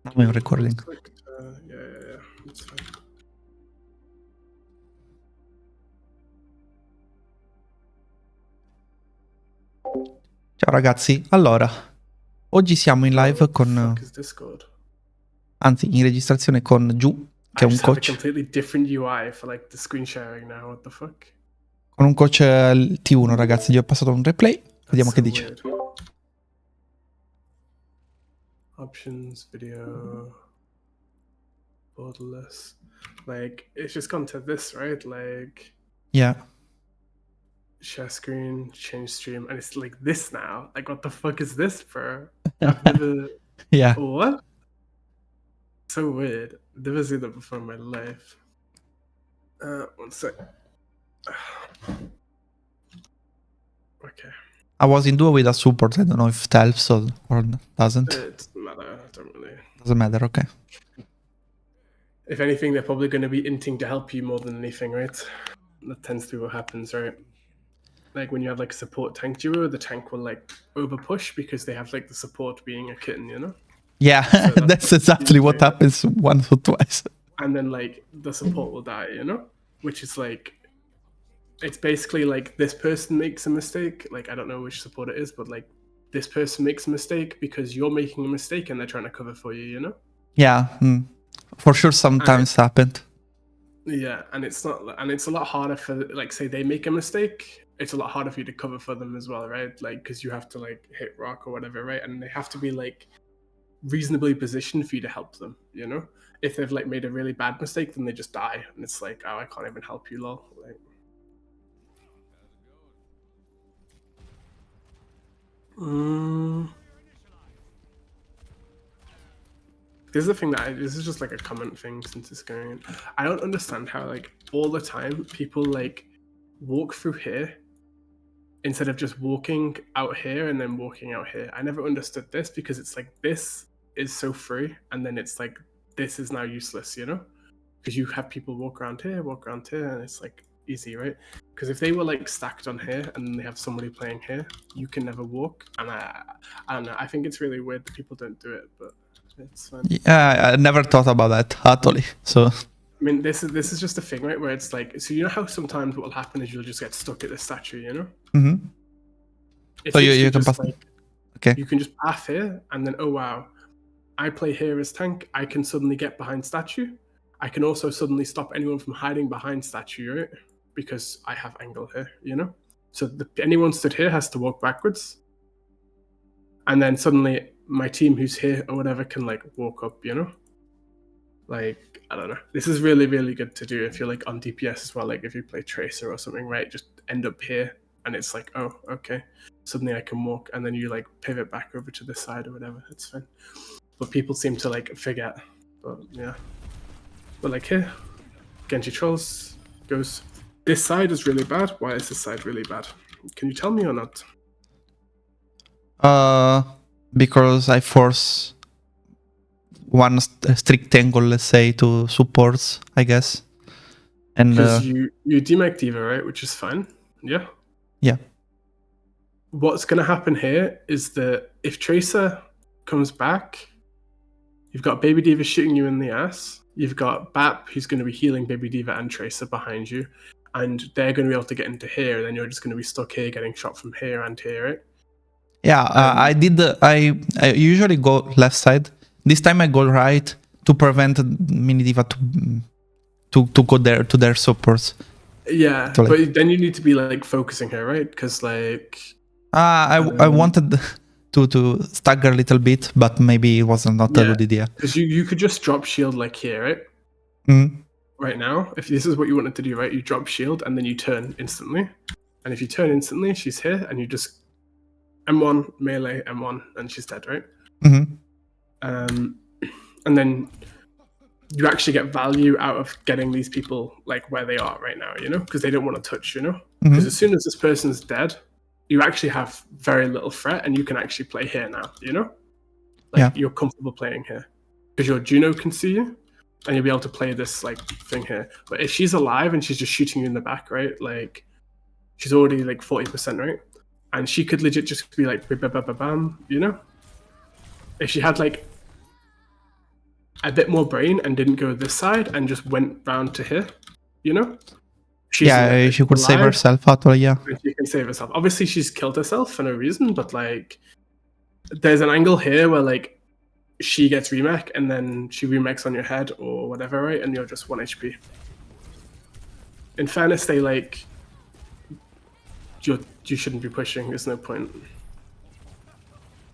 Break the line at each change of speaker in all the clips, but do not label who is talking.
Now I'm recording.
Yeah, that's fine.
Ciao ragazzi, allora, oggi siamo in live
What the
con,
fuck is Discord?
anzi in registrazione con Giù, che
I
è un
just have a
coach,
completely different UI for like the screen sharing now. What the fuck?
con un coach T1 ragazzi, gli ho passato un replay,
That's
vediamo
so
che dice.
weird. Options, video, borderless. Like it's just gone to this, right? Like
Yeah.
share screen, change stream, and it's like this now. Like what the fuck is this, bro? I've never.
Yeah.
What? So weird. Never seen that before in my life. One sec. Okay.
I was in duo with a support, I don't know if it helps or doesn't.
It doesn't matter. I don't really.
Doesn't matter, okay.
If anything, they're probably going to be inting to help you more than anything, right? That tends to be what happens, right? Like when you have like a support tank duo, the tank will like over push because they have like the support being a kitten, you know?
Yeah,
So
that's exactly what happens once or twice.
And then like the support will die, you know? Which is like, it's basically like this person makes a mistake. Like I don't know which support it is, but like this person makes a mistake because you're making a mistake and they're trying to cover for you, you know?
Yeah, for sure sometimes happened.
Yeah, and it's not, and it's a lot harder for like say they make a mistake, it's a lot harder for you to cover for them as well, right? Like because you have to like hit rock or whatever, right? And they have to be like reasonably positioned for you to help them, you know? If they've like made a really bad mistake, then they just die, and it's like, oh, I can't even help you, lol. Like, This is the thing that this is just like a comment thing since it's going. I don't understand how like all the time people like walk through here instead of just walking out here and then walking out here. I never understood this because it's like this is so free, and then it's like this is now useless, you know? Because you have people walk around here, and it's like easy, right? Because if they were like stacked on here and then they have somebody playing here, you can never walk. And I don't know. I think it's really weird that people don't do it, but it's fine.
Yeah, I never thought about that actually. So
I mean, this is just a thing, right? Where it's like, so you know how sometimes what will happen is you'll just get stuck at the statue, you know?
mm-hmm.
It's
So you can pass.
like,
Okay.
you can just path here, and then oh wow, I play here as tank. I can suddenly get behind statue. I can also suddenly stop anyone from hiding behind statue, right? Because I have angle here, you know. So anyone stood here has to walk backwards, and then suddenly my team who's here or whatever can like walk up, you know. Like I don't know. This is really really good to do if you're like on DPS as well. Like if you play Tracer or something, right? Just end up here, and it's like, oh okay, suddenly I can walk, and then you like pivot back over to this side or whatever. It's fine. But people seem to like forget. But yeah. But like here, Genji Trolls goes, this side is really bad. Why is this side really bad? Can you tell me or not?
Because I force one strict angle, let's say, to supports, I guess. And
because you demech Diva, right? Which is fine. Yeah.
Yeah.
What's gonna happen here is that if Tracer comes back, you've got Baby Diva shooting you in the ass. You've got Bap who's going to be healing Baby Diva and Tracer behind you, and they're going to be able to get into here. And then you're just going to be stuck here, getting shot from here and here, right?
Yeah, I did. I usually go left side. This time I go right to prevent Mini Diva to go there to their supports.
Yeah,
So, like,
but then you need to be like focusing here, right? Because like,
I wanted to stagger a little bit, but maybe it wasn't not a good idea.
Because you could just drop shield like here, right?
Mm-hmm.
Right now, if this is what you wanted to do, right? You drop shield and then you turn instantly. And if you turn instantly, she's here, and you just M1 melee M1, and she's dead, right?
Mm-hmm.
And then you actually get value out of getting these people like where they are right now, you know, because they don't want to touch, you know, because as soon as this person's dead, you actually have very little threat, and you can actually play here now, you know, like you're comfortable playing here because your Juno can see you, and you'll be able to play this like thing here. But if she's alive and she's just shooting you in the back, right, like she's already like 40%, right, and she could legit just be like bam, you know, if she had like a bit more brain and didn't go this side and just went round to here, you know?
Yeah, she could save
alive,
herself actually, yeah.
and she can save herself. Obviously, she's killed herself for no reason, but like, there's an angle here where like she gets remake and then she remakes on your head or whatever, right? And you're just 1 HP. In fairness, they like you shouldn't be pushing. There's no point.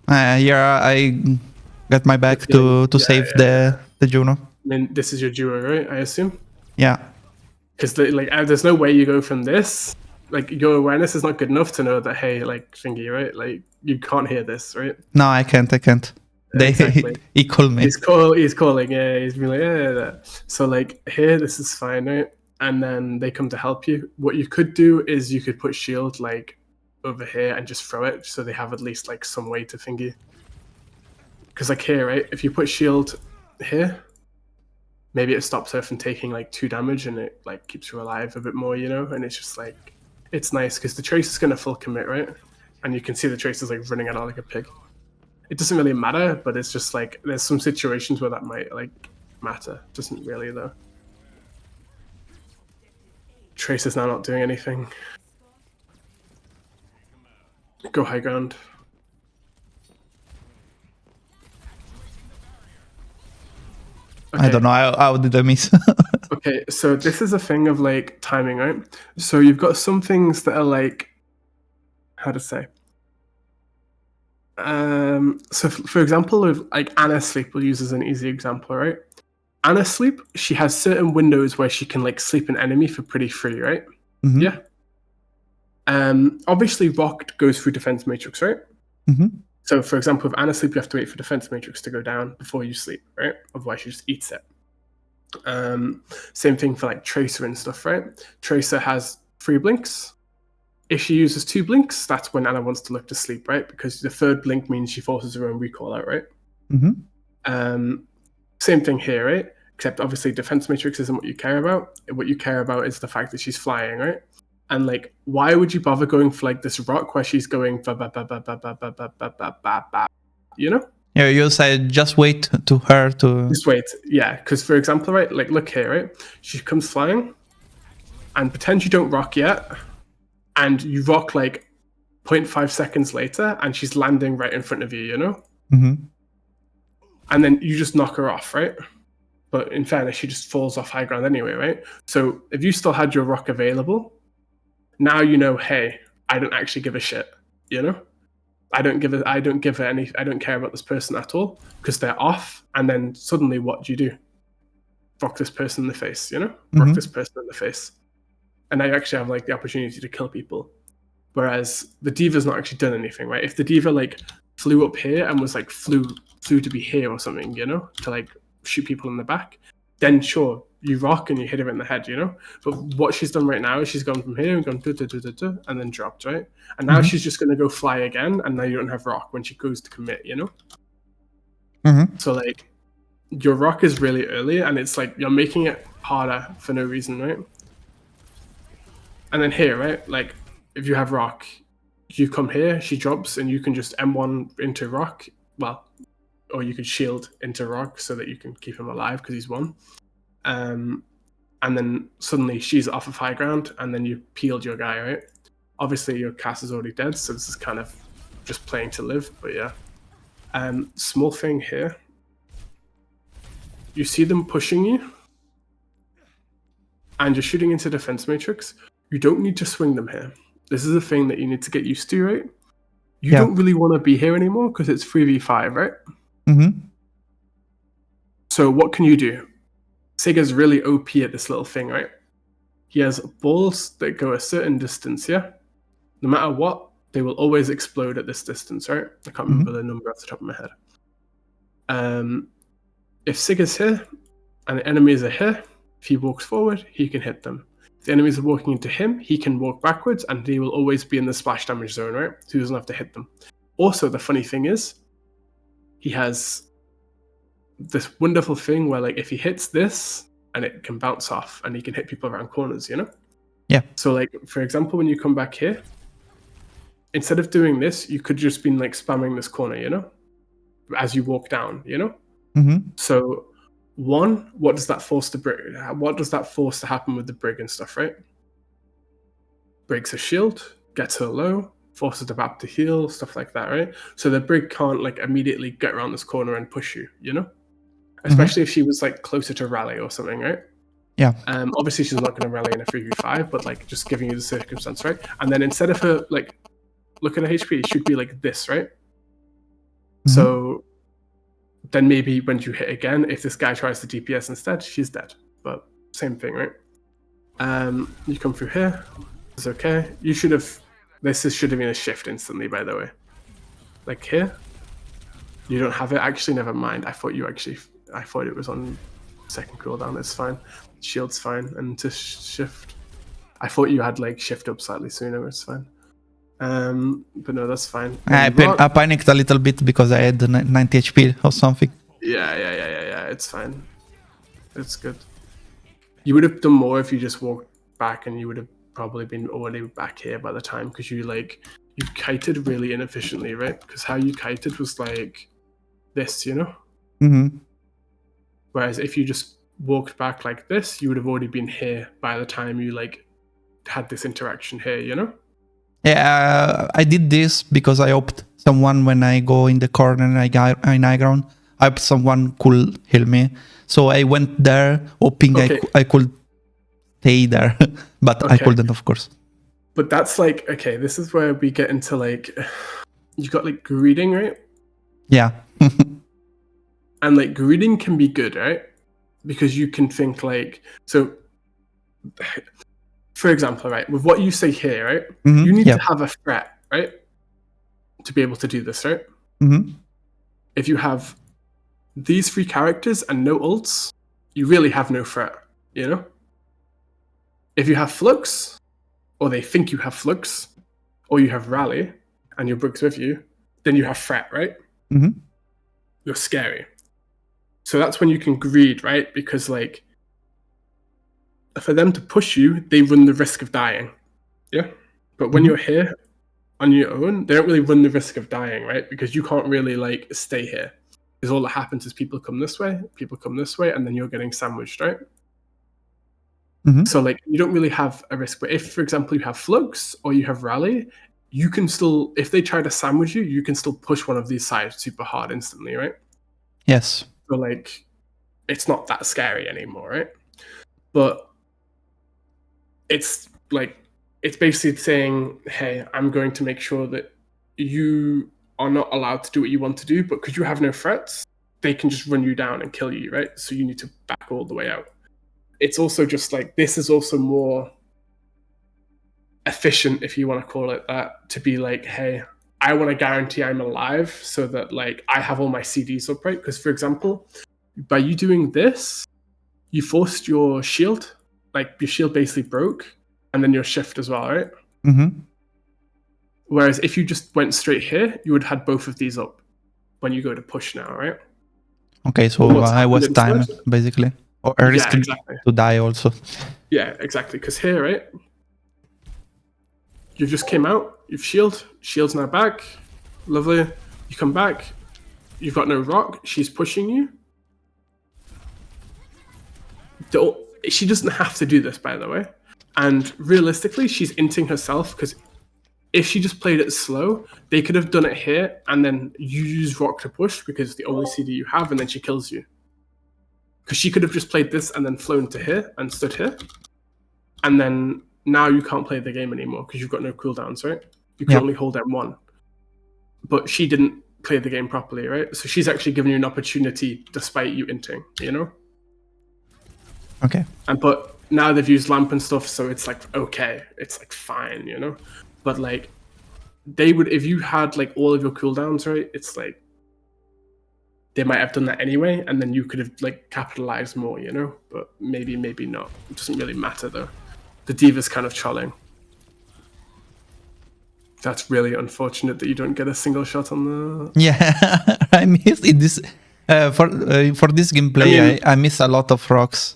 Yeah, I got my back to save the Juno.
I mean, this is your duo, right? I assume.
Yeah.
Because like, there's no way you go from this. Like, your awareness is not good enough to know that, hey, like, thingy, right? Like, you can't hear this, right?
No, I can't.
Exactly.
He called me.
He's calling. Yeah, he's being like, yeah. So like, here, this is fine, right? And then they come to help you. What you could do is you could put shield like over here and just throw it, so they have at least like some way to thingy. Because like here, right? If you put shield here, maybe it stops her from taking like 2 damage and it like keeps her alive a bit more, you know? And it's just like, it's nice because the Trace is going to full commit, right? And you can see the Trace is like running at it like a pig. It doesn't really matter, but it's just like, there's some situations where that might like matter. Doesn't really though. Trace is now not doing anything. Go high ground.
Okay. I don't know, how did I miss?
Okay, so this is a thing of like timing, right? So you've got some things that are like, how to say? So for example, with like Anna Sleep, we'll use as an easy example, right? Anna Sleep, she has certain windows where she can like sleep an enemy for pretty free, right?
Mm-hmm.
Yeah. Obviously, Rock goes through defense matrix, right?
Mm-hmm.
So, for example, with Anna Sleep, you have to wait for defense matrix to go down before you sleep, right? Otherwise, she just eats it. Same thing for like Tracer and stuff, right? Tracer has 3 blinks. If she uses 2 blinks, that's when Anna wants to look to sleep, right? Because the 3rd blink means she forces her own recall out, right?
Mm-hmm.
Same thing here, right? Except obviously defense matrix isn't what you care about. What you care about is the fact that she's flying, right? And like, why would you bother going for like this rock where she's going, you know?
Yeah, you said just wait to her to...
Just wait, yeah. Because for example, right, like look here, right? She comes flying and pretend you don't rock yet. And you rock like 0.5 seconds later and she's landing right in front of you, you know?
Mm-hmm.
And then you just knock her off, right? But in fairness, she just falls off high ground anyway, right? So if you still had your rock available, now you know, hey, I don't actually give a shit, you know? I don't care about this person at all because they're off. And then suddenly what do you do? Rock this person in the face, you know?
Mm-hmm.
Rock this person in the face. And now you actually have like the opportunity to kill people. Whereas the Diva's not actually done anything, right? If the Diva like flew up here and was like flew to be here or something, you know, to like shoot people in the back, then sure, you rock and you hit her in the head, you know? But what she's done right now is she's gone from here and gone and then dropped, right? And now she's just going to go fly again, and now you don't have rock when she goes to commit, you know?
Mm-hmm.
So, like, your rock is really early, and it's like you're making it harder for no reason, right? And then here, right? Like, if you have rock, you come here, she drops, and you can just M1 into rock. Well, or you could shield into rock so that you can keep him alive because he's 1. And then suddenly she's off of high ground, and then you peeled your guy, right? Obviously, your cast is already dead, so this is kind of just playing to live, but yeah. Small thing here. You see them pushing you, and you're shooting into defense matrix. You don't need to swing them here. This is a thing that you need to get used to, right? You don't really want to be here anymore because it's 3v5, right?
Mm-hmm.
So what can you do? Sega's really OP at this little thing, right? He has balls that go a certain distance, yeah? No matter what, they will always explode at this distance, right? I can't remember the number off the top of my head. If Sega's here and the enemies are here, if he walks forward, he can hit them. If the enemies are walking into him, he can walk backwards and he will always be in the splash damage zone, right? So he doesn't have to hit them. Also, the funny thing is, he has this wonderful thing where, like, if he hits this and it can bounce off and he can hit people around corners, you know?
Yeah.
So, like, for example, when you come back here, instead of doing this, you could just been like spamming this corner, you know? As you walk down, you know?
Mm-hmm.
So one, what does that force to happen with the Brig and stuff, right? Breaks her shield, gets her low, forces the map to heal, stuff like that, right? So the Brig can't like immediately get around this corner and push you, you know? Especially if she was like closer to rally or something, right?
Yeah.
Obviously she's not going to rally in a 3v5, but like just giving you the circumstance, right? And then instead of her like look at her HP, it should be like this, right? So then maybe when you hit again, if this guy tries to DPS instead, she's dead. But same thing, right? You come through here. It's okay. You should have. Should have been a shift instantly, by the way. Like here, you don't have it. Actually, never mind. I thought it was on second cooldown. It's fine. Shield's fine, and to shift. I thought you had like shift up slightly sooner. It's fine. But no, that's fine.
I panicked a little bit because I had 90 HP or something.
Yeah. It's fine. It's good. You would have done more if you just walked back, and you would have probably been already back here by the time, because you kited really inefficiently, right? Because how you kited was like this, you know? Whereas if you just walked back like this, you would have already been here by the time you like had this interaction here, you know?
Yeah, I did this because I hoped someone, when I go in the corner and I got in high ground, I hope someone could heal me. So I went there hoping I could stay there, but I couldn't, of course.
But that's like, okay, this is where we get into like, you got like greeting, right?
Yeah.
And like greeting can be good, right? Because you can think like, so for example, right, with what you say here, right, you need to have a threat, right, to be able to do this, right? If you have these three characters and no ults, you really have no threat, you know? If you have Flux, or they think you have Flux, or you have Rally, and your Brig's with you, then you have threat, right? You're scary. So that's when you can greed, right? Because like, for them to push you, they run the risk of dying. Yeah. But when you're here on your own, they don't really run the risk of dying, right? Because you can't really like stay here. Because all that happens is people come this way, and then you're getting sandwiched, right? So like you don't really have a risk. But if, for example, you have Flux or you have Rally, you can still, if they try to sandwich you, you can still push one of these sides super hard instantly, right?
Yes.
So like, it's not that scary anymore, right? But it's like, it's basically saying, hey, I'm going to make sure that you are not allowed to do what you want to do, but because you have no threats, they can just run you down and kill you, right? So you need to back all the way out. It's also just like, this is also more efficient, if you want to call it that, to be like, hey, I want to guarantee I'm alive so that like I have all my CDs up, right? Because for example, by you doing this, you forced your shield, like your shield basically broke, and then your shift as well, right? Whereas if you just went straight here, you would have had both of these up when you go to push now, right?
Okay, so I was timed basically. Or I risked to die also.
Yeah, exactly. Because here, right, you just came out, you've shield's now back, lovely. You come back, you've got no rock, she's pushing you. She doesn't have to do this, by the way. And realistically, she's inting herself, because if she just played it slow, they could have done it here, and then you use rock to push, because it's the only CD you have, and then she kills you. Because she could have just played this and then flown to here and stood here. And then now you can't play the game anymore because you've got no cooldowns, right? You can only hold M1. But she didn't play the game properly, right? So she's actually given you an opportunity despite you inting, you know?
Okay.
But now they've used lamp and stuff, so it's like, okay, it's like fine, you know? But like, they would, if you had like all of your cooldowns, right? It's like, they might have done that anyway, and then you could have like capitalized more, you know? But maybe not. It doesn't really matter though. The D.Va's kind of trolling. That's really unfortunate that you don't get a single shot on the...
Yeah, I missed it. This for this gameplay, I miss a lot of rocks.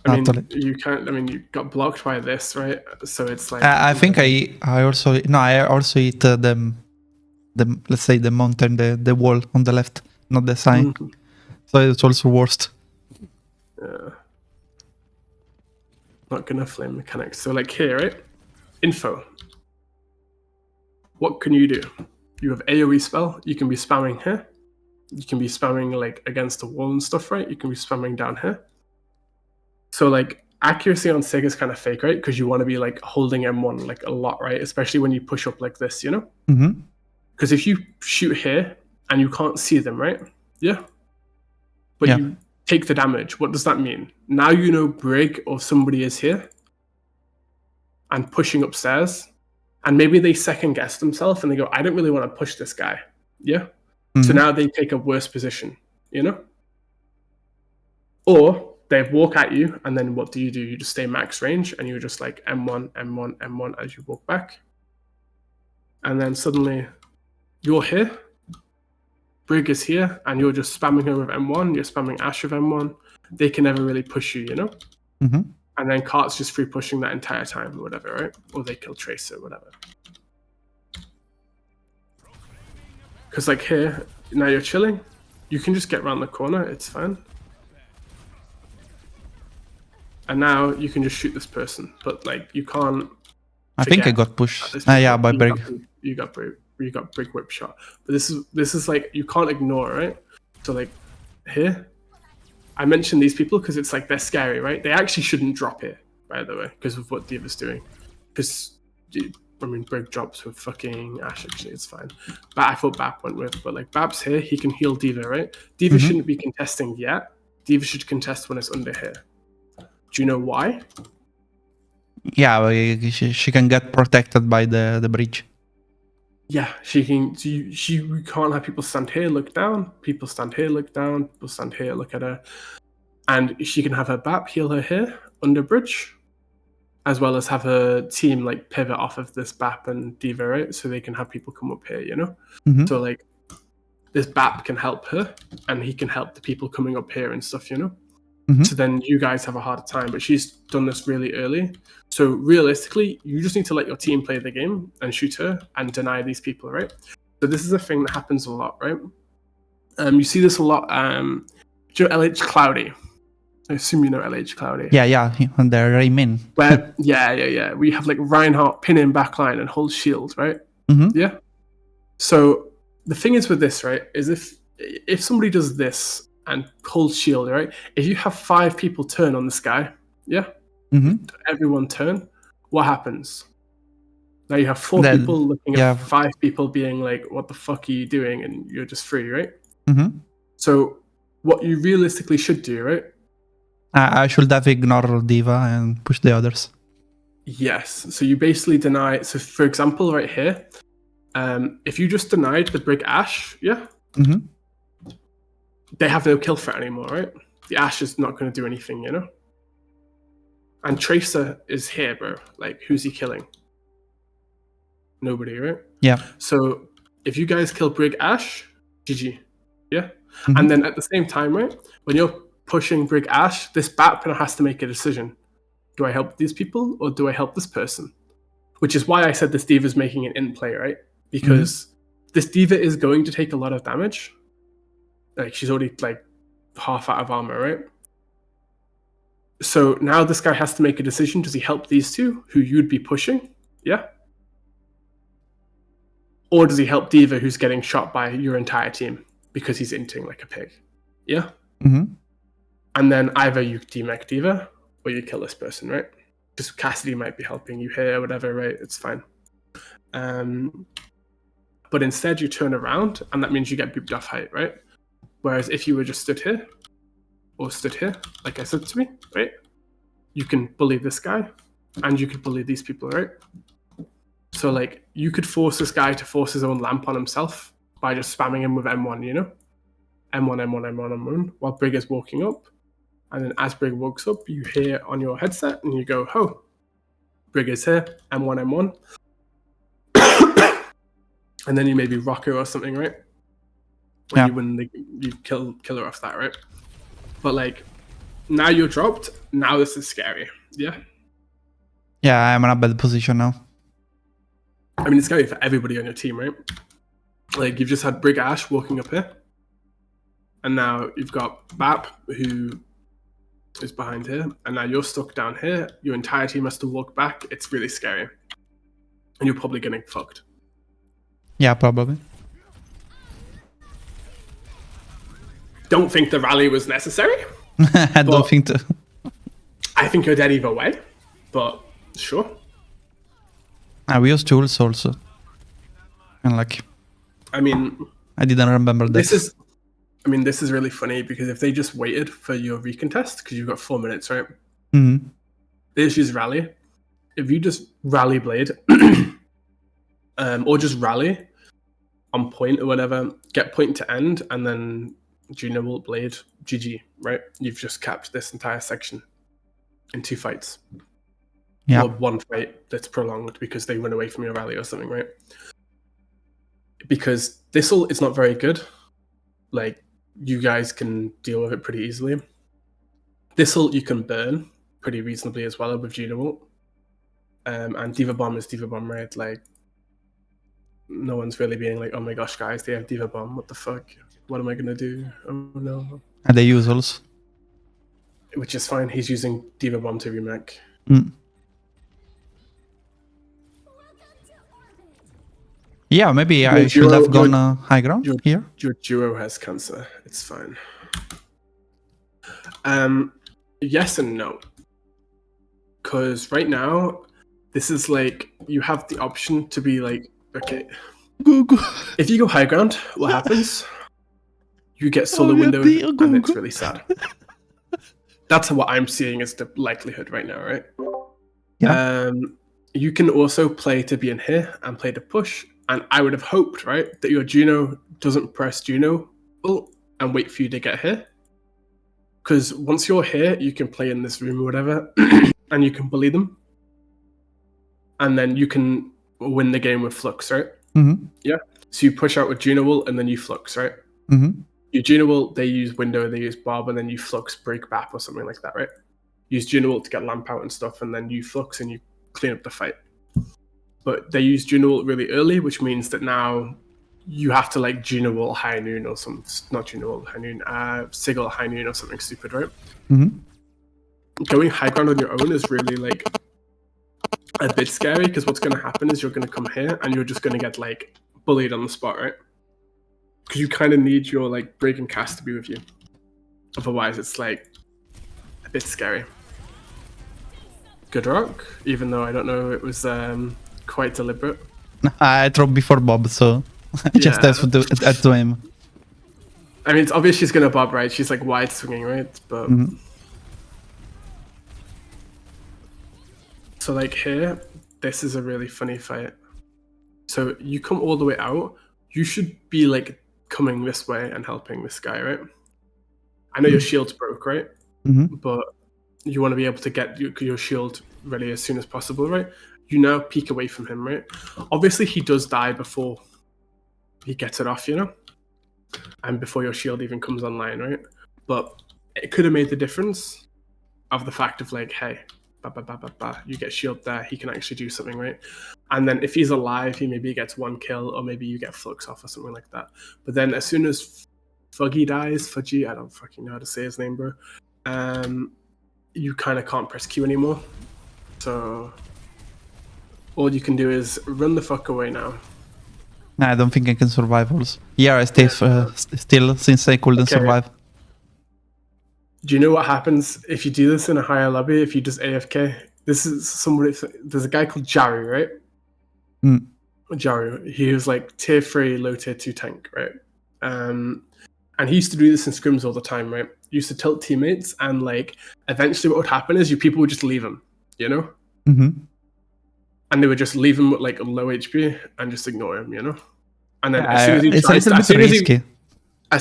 I mean, you can't. I mean, you got blocked by this, right? So it's like...
I think I also hit the let's say the mountain, the wall on the left, not the sign. So it's also worst.
Not gonna flame mechanics. So like here, right? Info. What can you do? You have AoE spell. You can be spamming here. You can be spamming like against the wall and stuff, right? You can be spamming down here. So like accuracy on Sig is kind of fake, right? Because you want to be like holding M1 like a lot, right? Especially when you push up like this, you know? Because if you shoot here and you can't see them, right? Yeah. But you take the damage. What does that mean? Now you know Brig or somebody is here and pushing upstairs. And maybe they second guess themselves and they go, I don't really want to push this guy. Yeah. So now they take a worse position, you know? Or they walk at you, and then what do? You just stay max range, and you're just like M1, M1, M1 as you walk back. And then suddenly you're here, Brig is here, and you're just spamming her with M1, you're spamming Ash with M1. They can never really push you, you know? And then Cart's just free pushing that entire time or whatever, right? Or they kill Tracer, whatever. Because like here, now you're chilling. You can just get around the corner, it's fine. And now you can just shoot this person, but like you can't.
I think I got pushed. Yeah, by Brig.
You got Brig whip shot. But this is like you can't ignore, right? So like here, I mentioned these people because it's like they're scary, right? They actually shouldn't drop here, by the way, because of what D.Va's doing. Because I mean, Brig drops with fucking Ash. Actually, it's fine. But I thought Bap went with, but like Bap's here, he can heal D.Va, right? D.Va shouldn't be contesting yet. D.Va should contest when it's under here. Do you know why?
Yeah, she can get protected by the bridge.
Yeah, she can. She can't have people stand here, look down. People stand here, look down. People stand here, look at her. And she can have her BAP heal her here under bridge, as well as have her team like pivot off of this BAP and D.Va, right? So they can have people come up here, you know? So like this BAP can help her, and he can help the people coming up here and stuff, you know? So then you guys have a harder time, but she's done this really early. So realistically, you just need to let your team play the game and shoot her and deny these people, right? So this is a thing that happens a lot, right? You see this a lot. Do you know LH Cloudy? I assume you know LH Cloudy.
Yeah, and they're Raymin.
Where, yeah. We have like Reinhardt pin in backline and hold shield, right? Yeah. So the thing is with this, right, is if somebody does this and hold shield, right? If you have 5 people turn on this guy, yeah, everyone turn, what happens? Now you have 4 people looking at 5 people being like, what the fuck are you doing? And you're just free, right? So what you realistically should do, right?
I should have ignored D.Va and push the others.
Yes. So you basically deny. So for example, right here, if you just denied the Brig Ash, yeah, they have no kill threat anymore, right? The Ash is not going to do anything, you know? And Tracer is here, bro. Like, who's he killing? Nobody, right?
Yeah.
So if you guys kill Brig Ash, GG. Yeah? And then at the same time, right, when you're pushing Brig Ash, this Batman has to make a decision. Do I help these people or do I help this person? Which is why I said this D.Va is making an in play, right? Because this D.Va is going to take a lot of damage. Like, she's already like half out of armor, right? So now this guy has to make a decision. Does he help these two who you'd be pushing? Yeah. Or does he help D.Va who's getting shot by your entire team because he's inting like a pig? Yeah. And then either you demech D.Va or you kill this person, right? Because Cassidy might be helping you here or whatever, right? It's fine. But instead you turn around and that means you get booped off height, right? Whereas if you were just stood here or stood here, like I said to me, right? You can bully this guy and you could bully these people, right? So like you could force this guy to force his own lamp on himself by just spamming him with M1, you know? M1, while Brig is walking up. And then as Brig walks up, you hear on your headset and you go, oh, Brig is here, M1. And then you maybe rock her or something, right? When you win, you kill her off that, right? But like, now you're dropped. Now this is scary. Yeah.
Yeah, I'm in a bad position now.
I mean, it's scary for everybody on your team, right? Like, you've just had Brig Ash walking up here, and now you've got Bap, who is behind here, and now you're stuck down here. Your entire team has to walk back. It's really scary, and you're probably getting fucked.
Yeah, probably.
Don't think the rally was necessary.
I don't think so.
I think you're dead either way, but sure.
We use tools also. And like,
I mean,
I didn't remember that.
this is really funny because if they just waited for your recontest, because you've got 4 minutes, right?
Mm-hmm.
They just use rally. If you just rally blade, or just rally on point or whatever, get point to end, and then Juno will blade, GG, right? You've just capped this entire section in 2 fights.
Yeah.
Or 1 fight that's prolonged because they run away from your rally or something, right? Because this'll is not very good. Like, you guys can deal with it pretty easily. This'll you can burn pretty reasonably as well with Juno. And Diva Bomb is Diva Bomb, right? Like, no one's really being like, oh my gosh, guys, they have Diva Bomb. What the fuck? What am I going to do? Oh no.
And they use also.
Which is fine. He's using Diva Bomb to remake.
Yeah, maybe I should have gone high ground here.
Your duo has cancer. It's fine. Yes and no. Because right now, this is like, you have the option to be like, okay, if you go high ground, what happens? You get solo windowed, and it's really sad. That's what I'm seeing as the likelihood right now, right?
Yeah.
You can also play to be in here and play to push. And I would have hoped, right, that your Juno doesn't press Juno and wait for you to get here. Because once you're here, you can play in this room or whatever, and you can bully them. And then you can win the game with Flux, right?
Mm-hmm.
Yeah. So you push out with Juno ult and then you Flux, right?
Mm-hmm.
Your Juno ult, they use Window, they use Bob, and then you Flux, break BAP or something like that, right? Use Juno ult to get Lamp out and stuff, and then you Flux and you clean up the fight. But they use Juno ult really early, which means that now you have to like Juno ult high noon or something. Not Juno ult high noon, Sigil high noon or something stupid, right?
Mm-hmm.
Going high ground on your own is really like a bit scary because what's going to happen is you're going to come here and you're just going to get like bullied on the spot, right? Because you kind of need your like break and cast to be with you. Otherwise, it's like a bit scary. Good rock, even though I don't know it was quite deliberate.
I dropped before Bob, so I just have to aim.
I mean, it's obvious she's going to bob, right? She's like wide swinging, right? But so like here, this is a really funny fight. So you come all the way out. You should be like coming this way and helping this guy, right? I know your shield's broke, right? But you want to be able to get your shield ready as soon as possible, right? You now peek away from him, right? Obviously, he does die before he gets it off, you know? And before your shield even comes online, right? But it could have made the difference of the fact of like, hey, you get shield there, he can actually do something, right? And then if he's alive, he maybe gets 1 kill, or maybe you get Flux off or something like that. But then as soon as Fuggy dies, Fudgy, I don't fucking know how to say his name, bro. You kind of can't press Q anymore. So all you can do is run the fuck away now.
Nah, I don't think I can survive also. Yeah, I stay still since I couldn't survive.
Do you know what happens if you do this in a higher lobby, if you just AFK? This is somebody, there's a guy called Jari, right? Jari, he was like tier 3, low tier 2 tank, right? And he used to do this in scrims all the time, right? He used to tilt teammates, and like eventually what would happen is people would just leave him, you know? And they would just leave him with like a low HP and just ignore him, you know? And then as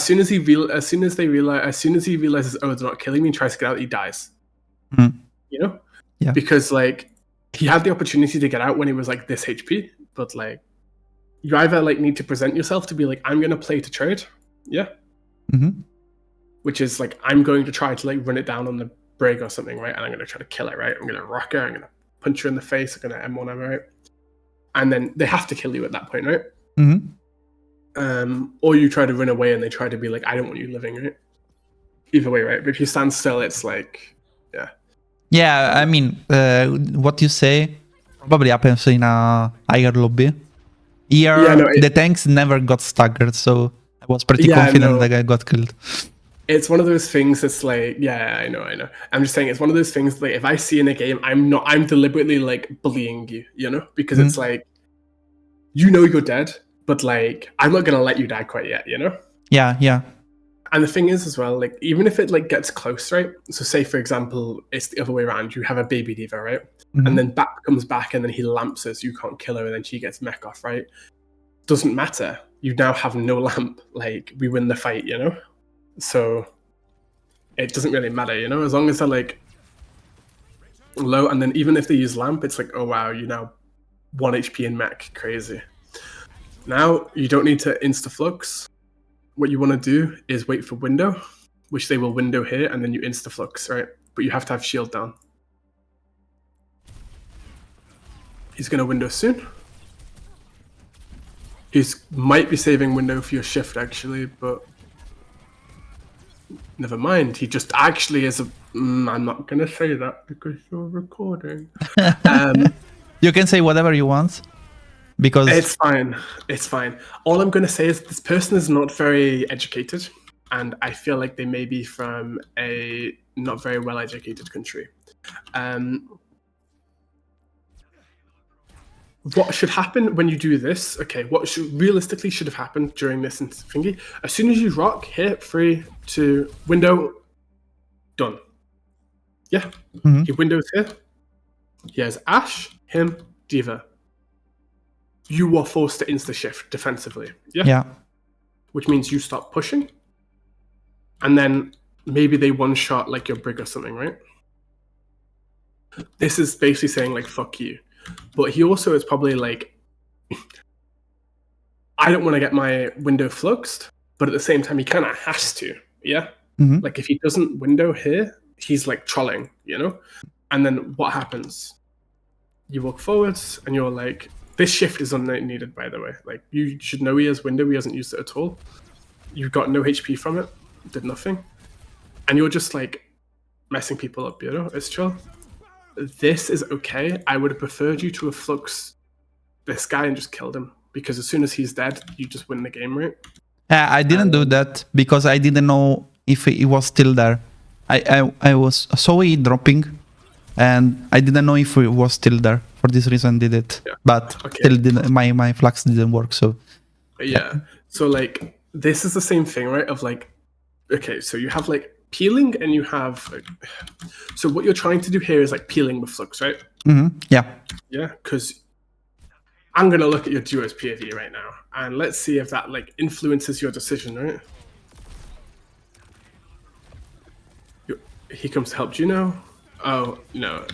soon as he realizes, oh, they're not killing me, and tries to get out, he dies. You know?
Yeah.
Because like he had the opportunity to get out when he was like this HP, but like you either like need to present yourself to be like, I'm gonna play to trade, yeah. Which is like, I'm going to try to like run it down on the brig or something, right? And I'm gonna try to kill it, right? I'm gonna rock her, I'm gonna punch her in the face, I'm gonna M1 her, right? And then they have to kill you at that point, right? Or you try to run away and they try to be like, I don't want you living, right? Either way, right? But if you stand still, it's like
Yeah, I mean, what you say probably happens in a higher lobby. Here,
Yeah, no,
the tanks never got staggered, so I was pretty
Yeah,
confident
no.
that I got killed.
It's one of those things that's like, yeah, I know. I'm just saying it's one of those things like if I see in a game, I'm deliberately like bullying you, you know, because it's like, you know, you're dead, but like I'm not gonna let you die quite yet, you know.
Yeah, yeah.
And the thing is as well, like even if it like gets close, right? So say for example, it's the other way around. You have a baby diva, right? And then Bat comes back and then he lamps us. You can't kill her, and then she gets mech off, right? Doesn't matter. You now have no lamp. Like we win the fight, you know. So it doesn't really matter, you know, as long as they're like low, and then even if they use lamp, it's like, oh wow, you now 1 HP in mech, crazy. Now you don't need to insta flux. What you want to do is wait for window, which they will window here, and then you insta flux, right? But you have to have shield down. He's gonna window soon. He's might be saving window for your shift actually, but never mind. He just actually is a. I'm not gonna say that because you're recording.
You can say whatever you want because
It's fine. It's fine. All I'm gonna say is this person is not very educated, and I feel like they may be from a not very well-educated country. What should happen when you do this? Okay, what realistically should have happened during this thingy? As soon as you rock, hit 3, 2, window, done. Yeah, he windows here. He has Ash, him, Diva. You are forced to insta shift defensively.
yeah.
Which means you stop pushing, and then maybe they one shot like your Brig or something, right? This is basically saying like fuck you. But he also is probably like, I don't want to get my window fluxed, but at the same time he kind of has to, yeah. Like if he doesn't window here, he's like trolling, you know. And then what happens? You walk forwards and you're like, this shift is unneeded, by the way. Like you should know he has window, he hasn't used it at all. You got no HP from it, did nothing, and you're just like messing people up, you know. It's chill. This is okay. I would have preferred you to have fluxed this guy and just killed him, because as soon as he's dead, you just win the game, right?
I didn't do that because I didn't know if he was still there. I was saw he dropping, and I didn't know if he was still there. For this reason, did it, but still didn't. My flux didn't work. So
yeah. So like this is the same thing, right? Of like, okay, so you have like peeling and you have. Like, so what you're trying to do here is like peeling with flux, right?
Yeah.
Yeah, because I'm gonna look at your duo's POV right now, and let's see if that like influences your decision, right? He comes to help Juno. Oh no,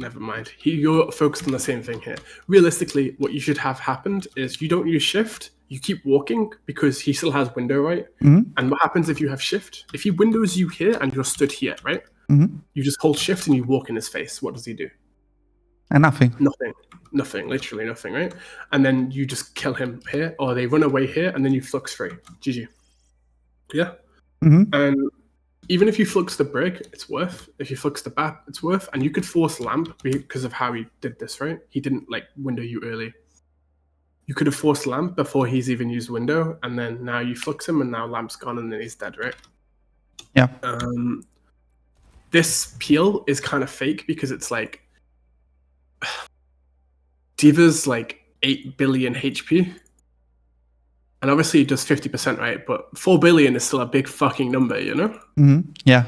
never mind. You're focused on the same thing here. Realistically, what you should have happened is you don't use shift. You keep walking because he still has window, right? And what happens if you have shift? If he windows you here and you're stood here, right? You just hold shift and you walk in his face. What does he do?
And nothing.
Nothing, literally nothing, right? And then you just kill him here, or they run away here, and then you flux free. GG. Yeah? And even if you flux the Brig, it's worth. If you flux the Bat, it's worth. And you could force Lamp because of how he did this, right? He didn't like window you early. You could have forced Lamp before he's even used window, and then now you flux him, and now Lamp's gone, and then he's dead, right?
Yeah.
This peel is kind of fake because it's like Diva's like 8 billion HP. And obviously it does 50%, right? But 4 billion is still a big fucking number, you know?
Yeah.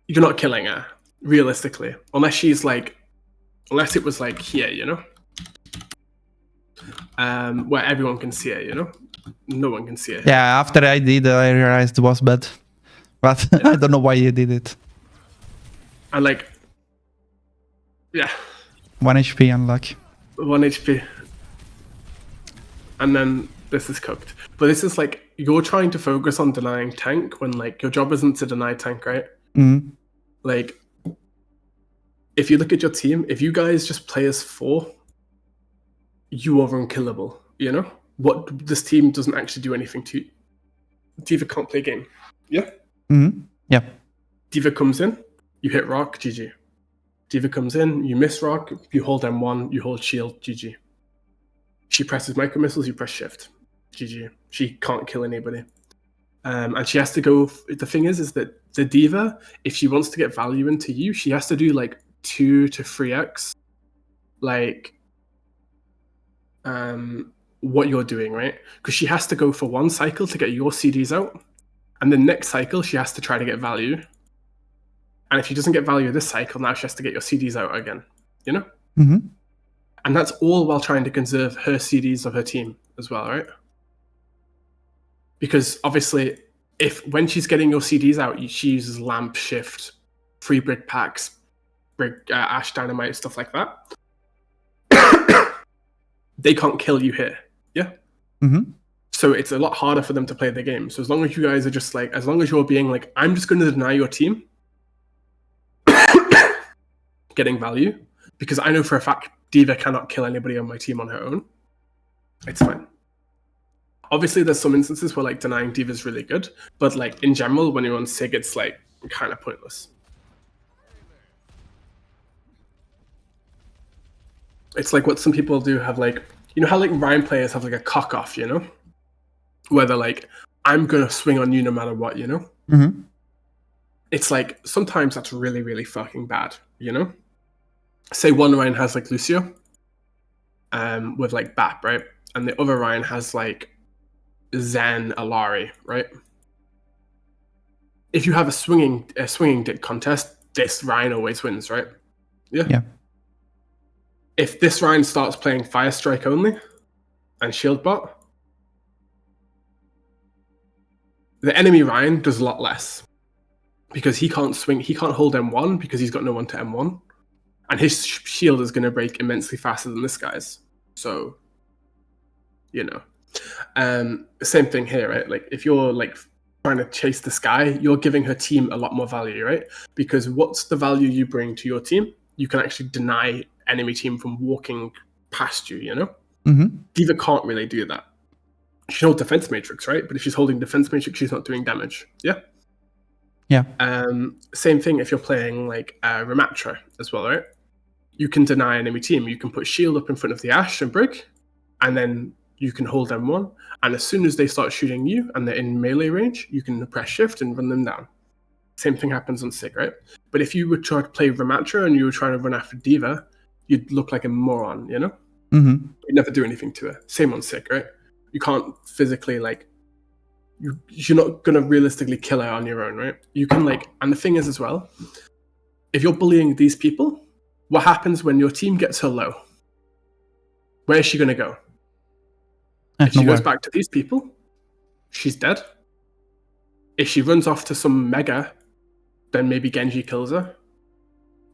You're not killing her, realistically. Unless it was like here, you know? Where everyone can see her, you know? No one can see her.
Yeah, after I did, I realized it was bad. But I don't know why you did it.
And like, yeah.
1 HP unlucky.
1 HP. And then this is cooked. But this is like, you're trying to focus on denying tank when like your job isn't to deny tank, right? Like, if you look at your team, if you guys just play as 4, you are unkillable, you know? What this team doesn't actually do anything to you. Diva can't play game. Yeah?
Yeah.
Diva comes in, you hit rock, GG. Diva comes in, you miss rock, you hold M1, you hold shield, GG. She presses micro missiles, you press shift, GG. She can't kill anybody. And she has to go. The thing is that the Diva, if she wants to get value into you, she has to do like 2 to 3x, like, what you're doing, right? Because she has to go for 1 cycle to get your CDs out, and the next cycle she has to try to get value. And if she doesn't get value this cycle, now she has to get your CDs out again, you know?
Mm-hmm.
And that's all while trying to conserve her CDs of her team as well, right? Because obviously, when she's getting your CDs out, she uses lamp, shift, free brick packs, ash dynamite, stuff like that. They can't kill you here, yeah?
Mm-hmm.
So it's a lot harder for them to play the game. So as long as you guys are just like, as long as you're being like, I'm just going to deny your team getting value, because I know for a fact Diva cannot kill anybody on my team on her own, it's fine. Obviously, there's some instances where like denying Diva is really good, but like in general, when you're on Sig, it's like kind of pointless. It's like what some people do have, like, you know how like Ryan players have like a cock off, you know, where they're like, I'm gonna swing on you no matter what, you know.
Mm-hmm.
It's like sometimes that's really, really fucking bad, you know. Say one Ryan has like Lucio, with like BAP, right, and the other Ryan has like Zen Alari, right? If you have a swinging dick contest, this Ryan always wins, right? Yeah. If this Ryan starts playing Fire Strike only and Shield Bot, the enemy Ryan does a lot less because he can't swing, he can't hold M1 because he's got no one to M1, and his shield is going to break immensely faster than this guy's. So, you know, same thing here, right? Like if you're like trying to chase this guy, you're giving her team a lot more value, right? Because what's the value you bring to your team? You can actually deny enemy team from walking past you, you know?
Mm-hmm.
Diva can't really do that. She holds defense matrix, right? But if she's holding defense matrix, she's not doing damage. Yeah?
Yeah.
Same thing if you're playing like Ramatra as well, right? You can deny enemy team. You can put shield up in front of the Ash and Brig, and then you can hold M1. And as soon as they start shooting you and they're in melee range, you can press shift and run them down. Same thing happens on Sig, right? But if you would try to play Ramatra and you were trying to run after Diva, you'd look like a moron, you know?
Mm-hmm.
You'd never do anything to her. Same on Sig, right? You can't physically, like, you're not going to realistically kill her on your own, right? You can, like, and the thing is as well, if you're bullying these people, what happens when your team gets her low? Where is she going to go? If she goes back to these people, she's dead. If she runs off to some mega, then maybe Genji kills her.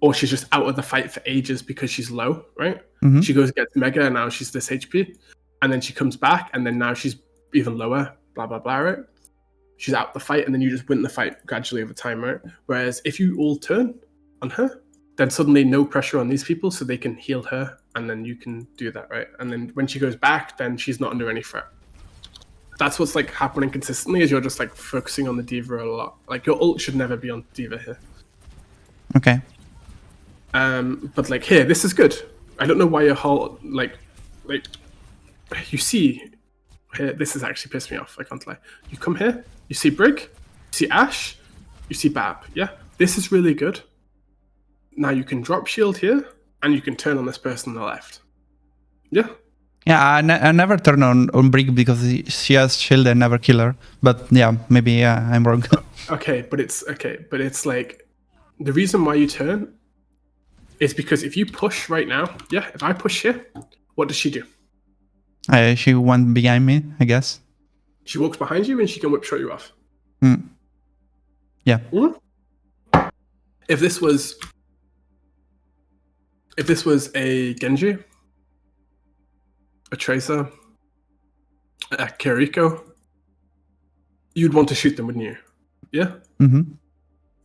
Or she's just out of the fight for ages because she's low, right?
Mm-hmm.
She goes gets mega, and now she's this HP. And then she comes back, and then now she's even lower, blah, blah, blah, right? She's out the fight, and then you just win the fight gradually over time, right? Whereas if you all turn on her, then suddenly no pressure on these people, so they can heal her, and then you can do that, right? And then when she goes back, then she's not under any threat. That's what's like happening consistently, is you're just like focusing on the Diva a lot. Like your ult should never be on Diva here.
Okay.
But like here, this is good. I don't know why your whole like you see here, this has actually pissed me off, I can't lie. You come here, you see Brig, you see Ash, you see Bab, yeah? This is really good. Now you can drop shield here, and you can turn on this person on the left. Yeah?
Yeah, I never turn on Brig because she has shield and never kill her. But yeah, maybe I'm wrong.
Okay, but it's like, the reason why you turn is because if you push right now, yeah, if I push here, what does she do?
She went behind me, I guess.
She walks behind you and she can whip shot you off.
Yeah.
Mm-hmm. If this was a Genji, a Tracer, a Kiriko, you'd want to shoot them, wouldn't you? Yeah?
Mm-hmm.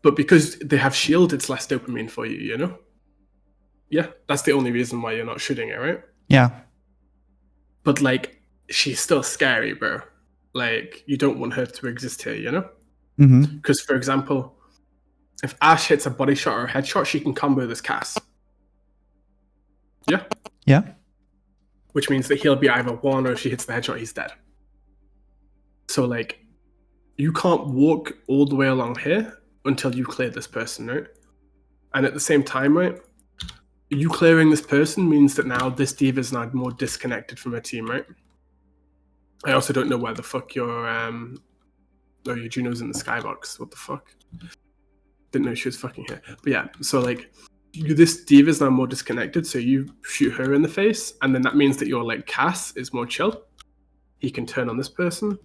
But because they have shield, it's less dopamine for you, you know? Yeah, that's the only reason why you're not shooting it, right?
Yeah.
But, like, she's still scary, bro. Like, you don't want her to exist here, you know?
Mm-hmm.
Because, for example, If Ash hits a body shot or a headshot, she can combo this Cass. Yeah?
Yeah.
Which means that he'll be either one, or if she hits the headshot, he's dead. So, like, you can't walk all the way along here until you clear this person, right? And at the same time, right, you clearing this person means that now this D.Va is now more disconnected from her team, right? I also don't know where the fuck your Juno's in the skybox. What the fuck? Didn't know she was fucking here. But yeah, so like, this D.Va is now more disconnected, so you shoot her in the face, and then that means that your like Cass is more chill. He can turn on this person.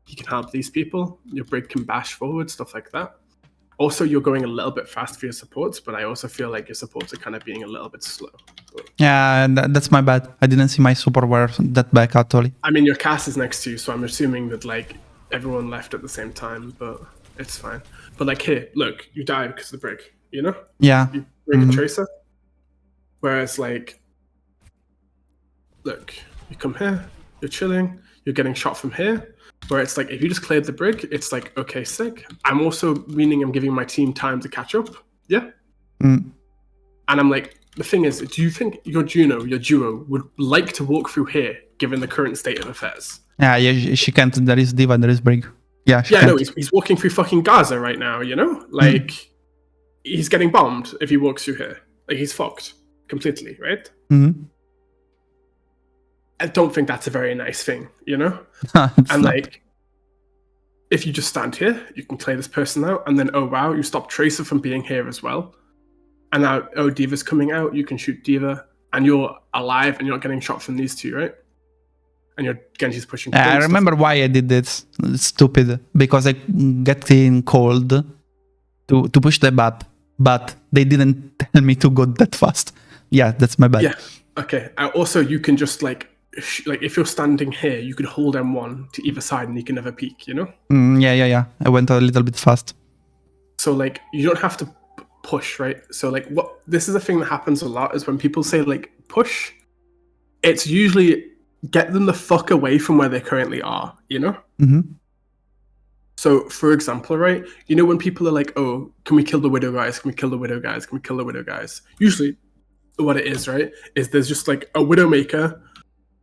He can help these people. Your Brig can bash forward, stuff like that. Also, you're going a little bit fast for your supports, but I also feel like your supports are kind of being a little bit slow.
Yeah, that's my bad. I didn't see my super were that back actually.
I mean, your Cass is next to you, so I'm assuming that like everyone left at the same time, but it's fine. But like here, look, you died because of the Brig, you know?
Yeah.
You Brig a Tracer. Whereas like, look, you come here, you're chilling, you're getting shot from here. Where it's like, if you just cleared the Brig, it's like, okay, sick. I'm also meaning I'm giving my team time to catch up. Yeah.
Mm.
And I'm like, the thing is, do you think your duo, would like to walk through here, given the current state of affairs?
Yeah, she can't. There is D.Va, there is Brig. Yeah, she
Yeah,
can't.
no, he's walking through fucking Gaza right now, you know? Like, he's getting bombed if he walks through here. Like, he's fucked completely, right?
Mm-hmm.
I don't think that's a very nice thing, you know?
not.
And like, if you just stand here, you can clear this person out, and then, oh wow, you stop Tracer from being here as well. And now, oh, D.Va's coming out, you can shoot D.Va, and you're alive, and you're not getting shot from these two, right? And you're Genji's pushing.
I remember why I did this. It's stupid. Because I getting cold to push them up, but they didn't tell me to go that fast. Yeah, that's my bad.
Yeah. Okay. Also, you can just like if you're standing here, you could hold M1 to either side, and you can never peek. You know.
Yeah. I went a little bit fast.
So like, you don't have to push, right? So like, what this is a thing that happens a lot is when people say like push, it's usually get them the fuck away from where they currently are. You know.
Mm-hmm.
So, for example, right, you know when people are like, oh, can we kill the Widow guys? Can we kill the Widow guys? Can we kill the Widow guys? Usually, what it is, right, is there's just like a Widowmaker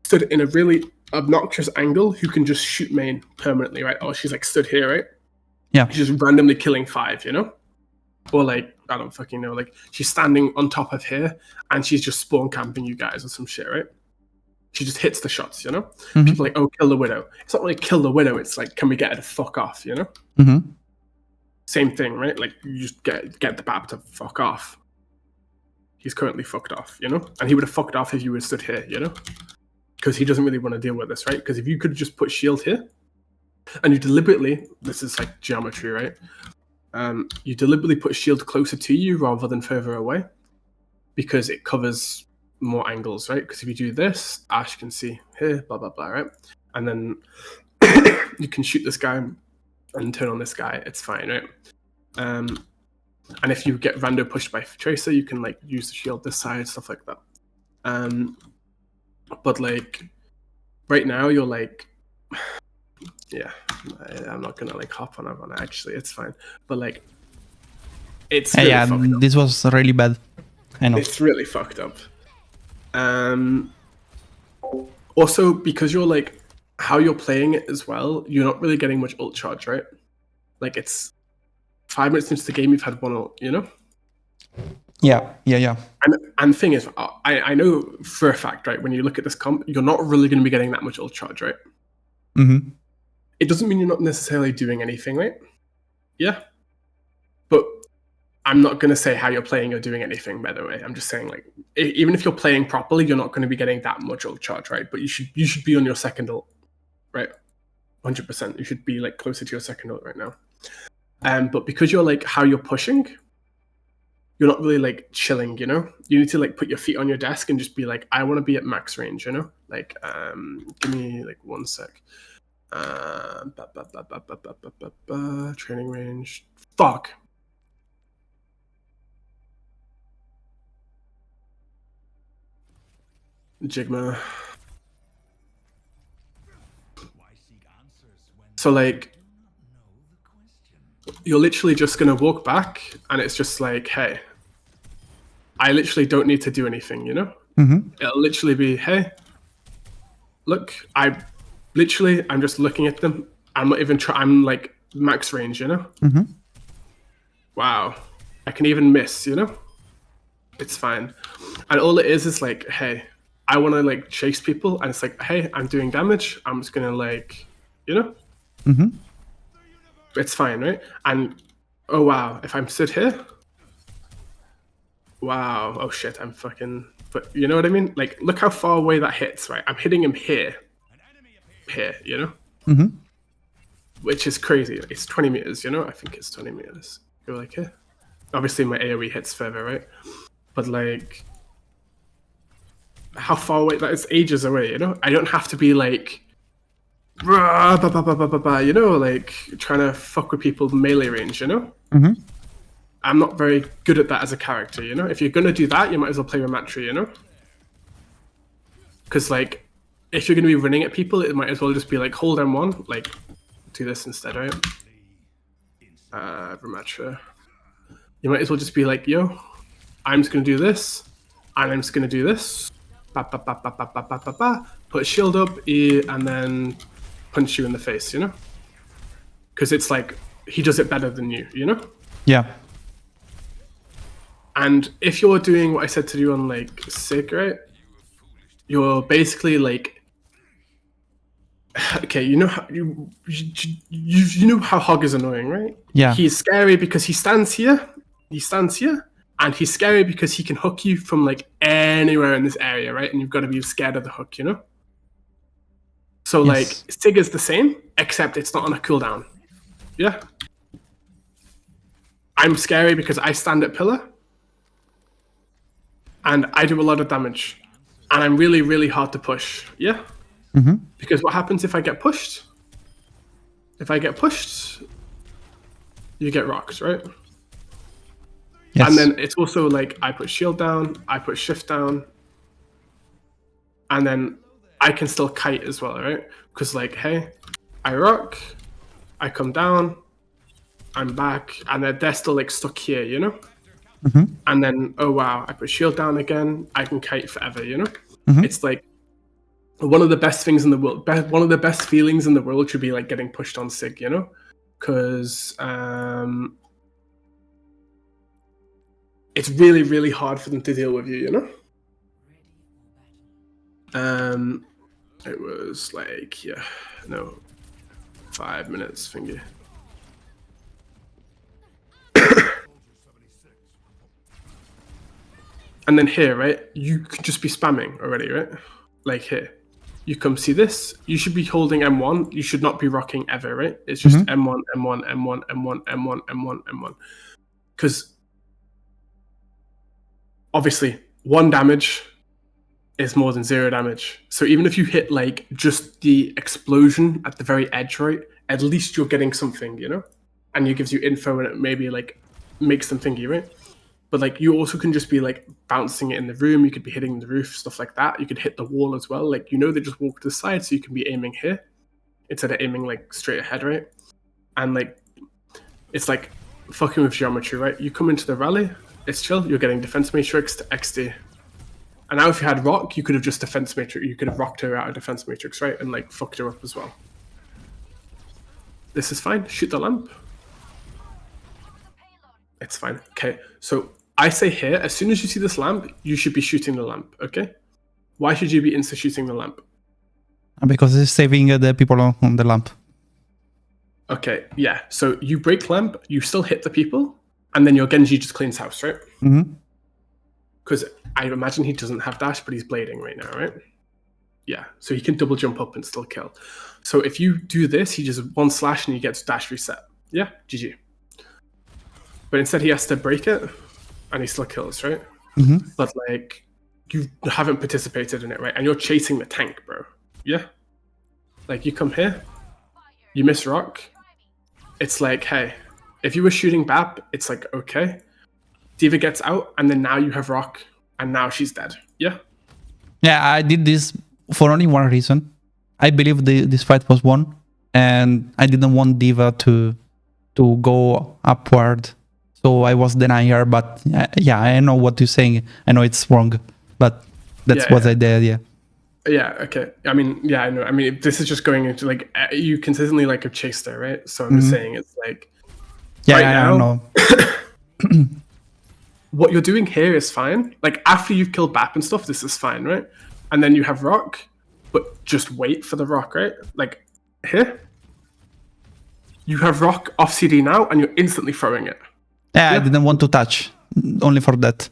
stood in a really obnoxious angle who can just shoot main permanently, right? Or she's like stood here, right?
Yeah.
She's just randomly killing 5, you know? Or like, I don't fucking know, like she's standing on top of here and she's just spawn camping you guys or some shit, right? She just hits the shots, you know?
Mm-hmm.
People are like, oh, kill the Widow. It's not really kill the Widow, it's like, can we get her to fuck off, you know?
Mm-hmm.
Same thing, right? Like, you just get the Bap to fuck off. He's currently fucked off, you know? And he would have fucked off if you were stood here, you know? Because he doesn't really want to deal with this, right? Because if you could just put shield here, and you deliberately, this is like geometry, right? You deliberately put shield closer to you rather than further away, because it covers more angles, right? Because if you do this, Ash can see here, blah, blah, blah, right? And then you can shoot this guy and turn on this guy, it's fine, right? And if you get rando pushed by Tracer, you can like use the shield this side, stuff like that. But like right now, you're like, yeah, I'm not gonna like hop on everyone. Actually, it's fine. But like, it's really fucked up.
This was really bad. I know.
It's really fucked up. Also, because you're like how you're playing it as well, you're not really getting much ult charge, right? Like it's 5 minutes into the game, you've had 1 ult, you know?
Yeah.
And the thing is, I know for a fact, right, when you look at this comp, you're not really going to be getting that much ult charge, right?
Mm-hmm.
It doesn't mean you're not necessarily doing anything, right? Yeah. But I'm not going to say how you're playing or doing anything, by the way. I'm just saying, like, even if you're playing properly, you're not going to be getting that much ult charge, right? But you should be on your second ult, right? 100%. You should be, like, closer to your second ult right now. But because you're, like, how you're pushing, you're not really like chilling, you know? You need to like put your feet on your desk and just be like, I want to be at max range, you know? Like, give me like 1 sec. Training range. Fuck. Jigma. So like, you're literally just going to walk back, and it's just like, hey, I literally don't need to do anything, you know? It'll literally be, hey, look, I'm just looking at them. I'm not even I'm like max range, you know? Wow. I can even miss, you know? It's fine. And all it is like, hey, I want to like chase people, and it's like, hey, I'm doing damage. I'm just gonna like, you know? It's fine, right? And oh wow, if I'm stood here, wow, oh shit, I'm fucking. But you know what I mean? Like, look how far away that hits, right? I'm hitting him here, you know? Which is crazy. It's 20 meters, you know? I think it's 20 meters. Go like here. Obviously, my AoE hits further, right? But like, how far away? That is ages away, you know? I don't have to be like, you know, like trying to fuck with people melee range, you know? I'm not very good at that as a character, you know? If you're gonna do that, you might as well play Ramatri, you know? Because like, if you're gonna be running at people, it might as well just be like, hold M1, like, do this instead, right? Ramatri. You might as well just be like, yo, I'm just gonna do this, and I'm just gonna do this. Put a shield up, and then punch you in the face, you know? Because it's like, he does it better than you know?
Yeah.
And if you're doing what I said to do on like Sig, right? You're basically like, okay, you know how you know how Hog is annoying, right?
Yeah.
He's scary because he stands here, and he's scary because he can hook you from like anywhere in this area, right? And you've got to be scared of the hook, you know? So
Yes.
like Sig is the same, except it's not on a cooldown. Yeah. I'm scary because I stand at pillar, and I do a lot of damage, and I'm really, really hard to push. Yeah. Because what happens if I get pushed? If I get pushed, you get rocked, right?
Yes.
And then it's also like, I put shield down, I put shift down, and then I can still kite as well, right? Because like, hey, I rock, I come down, I'm back, and they're still like stuck here, you know? And then, oh wow, I put shield down again, I can kite forever, you know? It's like one of the best things in the world, one of the best feelings in the world should be like getting pushed on Sig, you know? Because it's really, really hard for them to deal with you, you know? It was like, 5 minutes, thingy. And then here, right, you could just be spamming already, right? Like here. You come see this, you should be holding M1, you should not be rocking ever, right? It's just M1, M1, M1, M1, M1, M1, M1. Because obviously, 1 damage is more than 0 damage. So even if you hit like just the explosion at the very edge, right, at least you're getting something, you know? And it gives you info, and it maybe like makes them thingy, right? But like, you also can just be like bouncing it in the room. You could be hitting the roof, stuff like that. You could hit the wall as well. Like, you know, they just walk to the side, so you can be aiming here instead of aiming like straight ahead, right? And like, it's like fucking with geometry, right? You come into the rally, it's chill. You're getting defense matrix to XD. And now if you had rock, you could have just defense matrix. You could have rocked her out of defense matrix, right? And like fucked her up as well. This is fine. Shoot the lamp. It's fine. Okay, so I say here, as soon as you see this lamp, you should be shooting the lamp, okay? Why should you be insta-shooting the lamp?
Because it's saving the people on the lamp.
Okay, yeah. So you break lamp, you still hit the people, and then your Genji just cleans house, right? Because I imagine he doesn't have dash, but he's blading right now, right? Yeah, so he can double jump up and still kill. So if you do this, he just 1 slash and he gets dash reset. Yeah, GG. But instead he has to break it, and he still kills, right? But like, you haven't participated in it, right? And you're chasing the tank, bro. Yeah? Like, you come here, you miss rock. It's like, hey, if you were shooting BAP, it's like, okay. Diva gets out, and then now you have rock, and now she's dead. Yeah?
Yeah, I did this for only one reason. I believe this fight was won, and I didn't want Diva to to go upward. So I was denying her, but yeah, I know what you're saying. I know it's wrong, but that's what I did. Yeah.
Yeah. Okay. I mean, yeah, I know. I mean, this is just going into like you consistently like have chased her, right? So I'm just saying it's like
Yeah,
right
I
now.
know.
What you're doing here is fine. Like after you've killed Bap and stuff, this is fine, right? And then you have Rock, but just wait for the Rock, right? Like here, you have Rock off CD now, and you're instantly throwing it.
Yeah, I didn't want to touch, only for that.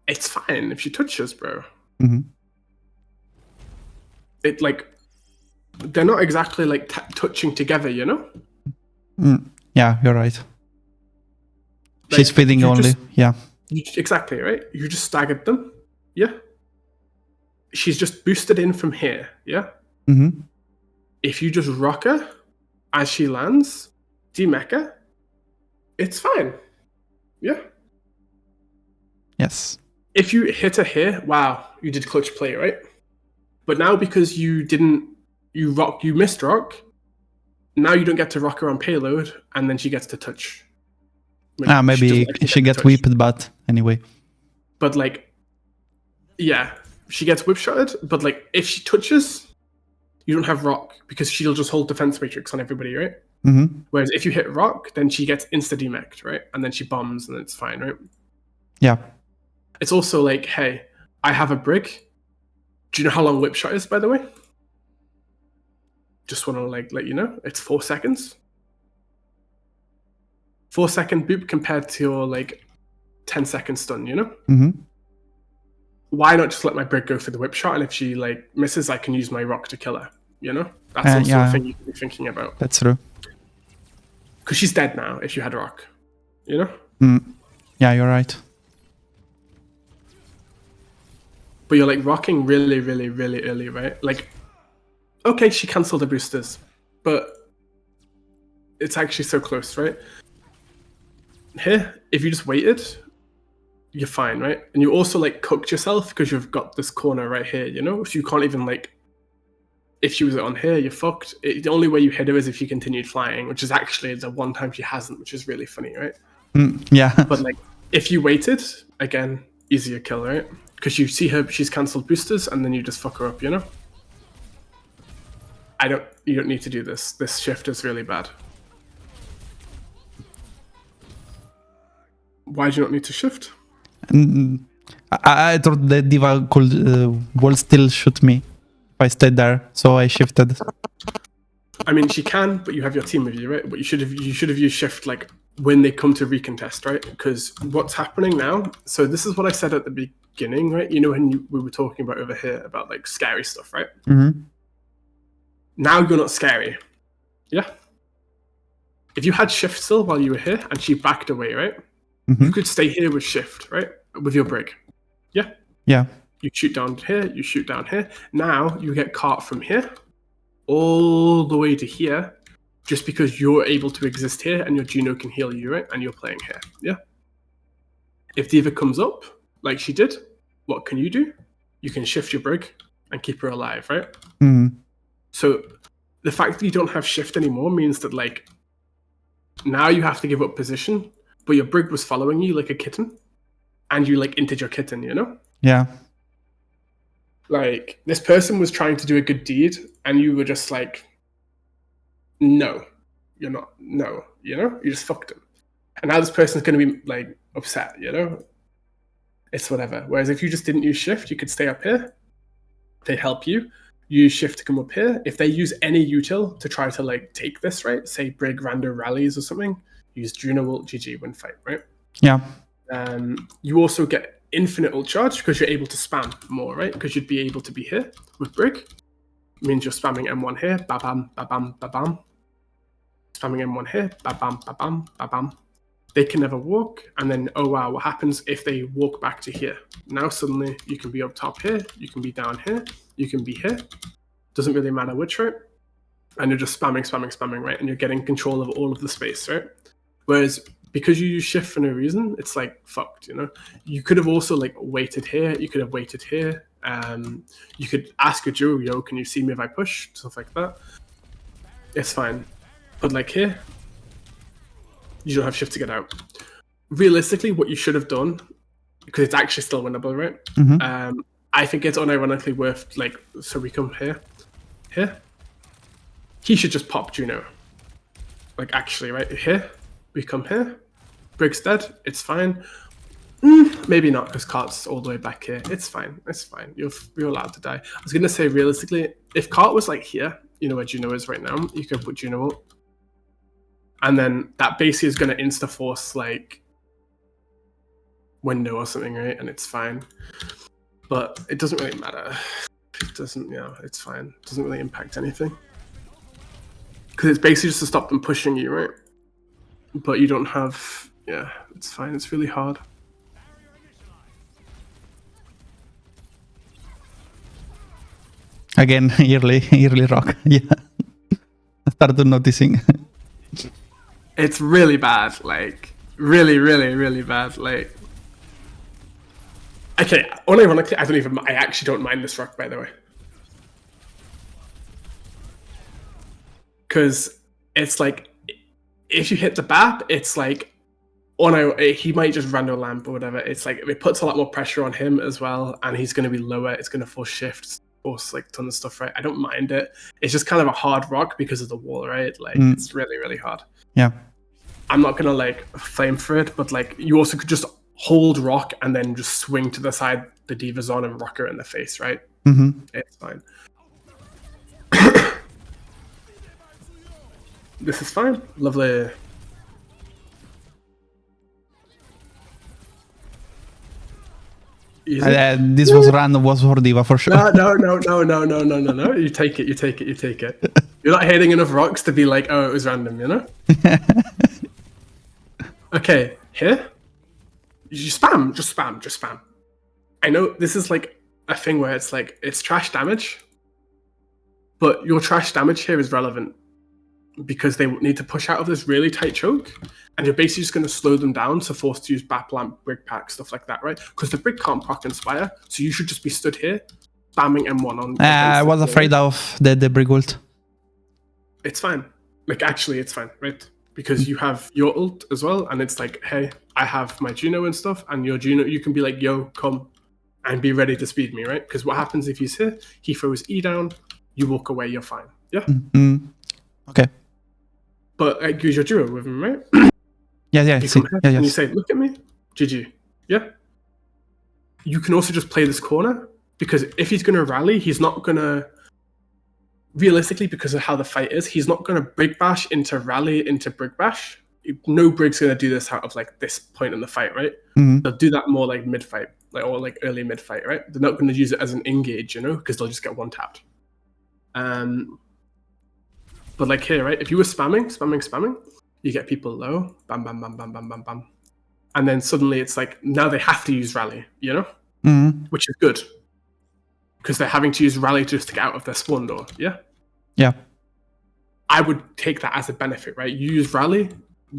It's fine if she touches, bro.
Mm-hmm.
It like they're not exactly like touching together, you know?
Yeah, you're right.
Like,
she's feeding only. Yeah.
Exactly, right? You just staggered them. Yeah. She's just boosted in from here. Yeah.
Mm-hmm.
If you just rock her as she lands, demech her, it's fine. Yeah.
Yes.
If you hit her here, wow, you did clutch play, right? But now because you missed rock, now you don't get to rock her on payload, and then she gets to touch.
Maybe she gets whipped, but anyway.
But like, yeah, she gets whip shotted, but like if she touches, you don't have rock because she'll just hold defense matrix on everybody, right?
Mm-hmm.
Whereas if you hit rock, then she gets insta demeched, right? And then she bombs and it's fine, right?
Yeah.
It's also like, hey, I have a brig. Do you know how long whip shot is, by the way? Just want to like let you know. It's 4 seconds. 4-second boop compared to your like 10-second stun, you know?
Mm-hmm.
Why not just let my brig go for the whip shot, and if she like misses, I can use my rock to kill her, you know? That's also a thing you can be thinking about.
That's true.
Because she's dead now if you had rock, you know?
Yeah, you're right.
But you're like rocking really, really, really early, right? Like, okay, she cancelled the boosters, but it's actually so close, right? Here, if you just waited, you're fine, right? And you also like cooked yourself because you've got this corner right here, you know? So you can't even like, if she was on here, you're fucked. The only way you hit her is if she continued flying, which is actually the one time she hasn't, which is really funny, right?
Yeah.
But like, if you waited, again, easier kill, right? Because you see her, she's cancelled boosters, and then you just fuck her up, you know? You don't need to do this. This shift is really bad. Why do you not need to shift?
I thought the diva could will still shoot me if I stayed there, so I shifted.
I mean, she can, but you have your team with you, right? But you should have used shift like when they come to recontest, right? Because what's happening now? So this is what I said at the beginning, right? You know when we were talking about over here about like scary stuff, right?
Mm-hmm.
Now you're not scary, yeah. If you had shift still while you were here and she backed away, right?
Mm-hmm.
You could stay here with shift, right? With your brig, yeah.
Yeah.
You shoot down here, you shoot down here. Now you get caught from here all the way to here just because you're able to exist here and your Juno can heal you, right? And you're playing here, yeah? If Diva comes up, like she did, what can you do? You can shift your brig and keep her alive, right?
Mm-hmm.
So the fact that you don't have shift anymore means that like now you have to give up position, but your brig was following you like a kitten and you like inted your kitten, you know?
Yeah.
Like this person was trying to do a good deed and you were just like, no, you're not. No, you know, you just fucked him. And now this person's going to be like upset, you know? It's whatever. Whereas if you just didn't use shift, you could stay up here. They'd help you. Use shift to come up here. If they use any util to try to like take this, right? Say brig rando rallies or something, use Juno ult GG win fight, right?
Yeah.
You also get infinite ult charge because you're able to spam more, right? Because you'd be able to be here with brig. It means you're spamming M1 here, ba-bam, ba-bam, ba-bam. Spamming M1 here, ba-bam, ba-bam, ba-bam. They can never walk, and then, oh wow, what happens if they walk back to here? Now suddenly you can be up top here, you can be down here, you can be here. Doesn't really matter which, right? And you're just spamming, spamming, spamming, right? And you're getting control of all of the space, right? Whereas because you use shift for no reason, it's like fucked, you know? You could have also like waited here, you could have waited here. You could ask a duo, yo, can you see me if I push? Stuff like that. It's fine. But like here, You don't have shift to get out. Realistically, what you should have done, because it's actually still winnable, right? I think it's unironically worth, like, so we come here. He should just pop Juno. Like, actually, right here, we come here. Brig's dead, it's fine. Maybe not, because Cart's all the way back here. It's fine, you're allowed to die. I was gonna say, realistically, if Cart was like here, you know where Juno is right now, you could put Juno up. And then that basically is gonna insta-force, like, window or something, right? And it's fine. But it doesn't really matter. It doesn't, it's fine. It doesn't really impact anything. Because it's basically just to stop them pushing you, right? But you don't have, it's fine. It's really hard.
Again, early rock. Yeah. I started noticing.
It's really bad. Like, really bad. Like, okay, unironically, I actually don't mind this rock, by the way. Because it's like, if you hit the BAP, it's like, he might just random lamp or whatever. It's like, it puts a lot more pressure on him as well, and he's going to be lower. It's going to force shifts, force like a ton of stuff, right? I don't mind it. It's just kind of a hard rock because of the wall, right? Like, it's really hard.
Yeah.
I'm not going to like flame for it, but like, you also could just hold rock and then just swing to the side the Diva's on and rock her in the face, right? It's fine. This is fine. Lovely.
This was random, was for Diva for sure.
No. You take it. You're not hitting enough rocks to be like, oh, it was random, you know? Okay, here. You just spam. I know this is like a thing where it's like, it's trash damage, but your trash damage here is relevant because they need to push out of this really tight choke, and you're basically just going to slow them down, so forced to use BAP lamp, Brig pack, stuff like that, right? Because the Brig can't proc Inspire, so you should just be stood here, spamming M1 on.
I was afraid of the Brig ult.
It's fine. Like, actually, it's fine, right? Because you have your ult as well, and it's like, hey, I have my Juno and stuff, and your Juno, you can be like, yo, come, and be ready to speed me, right? Because what happens if he's here, he throws E down, you walk away, you're fine. Yeah?
Okay.
But like, use your duo with him, right?
Yeah.
And you say, look at me, GG. Yeah? You can also just play this corner, because if he's going to rally, he's not going to, realistically, because of how the fight is, he's not going to Brig Bash into rally into Brig Bash. No Brig's going to do this out of like this point in the fight, right? They'll do that more like mid-fight, like, or like early mid-fight, right? They're not going to use it as an engage, you know, because they'll just get one tapped. But like here, right? If you were spamming, you get people low, bam. And then suddenly it's like, now they have to use rally, you know? Which is good. Because they're having to use rally just to get out of their spawn door, yeah?
Yeah.
I would take that as a benefit, right? You use rally,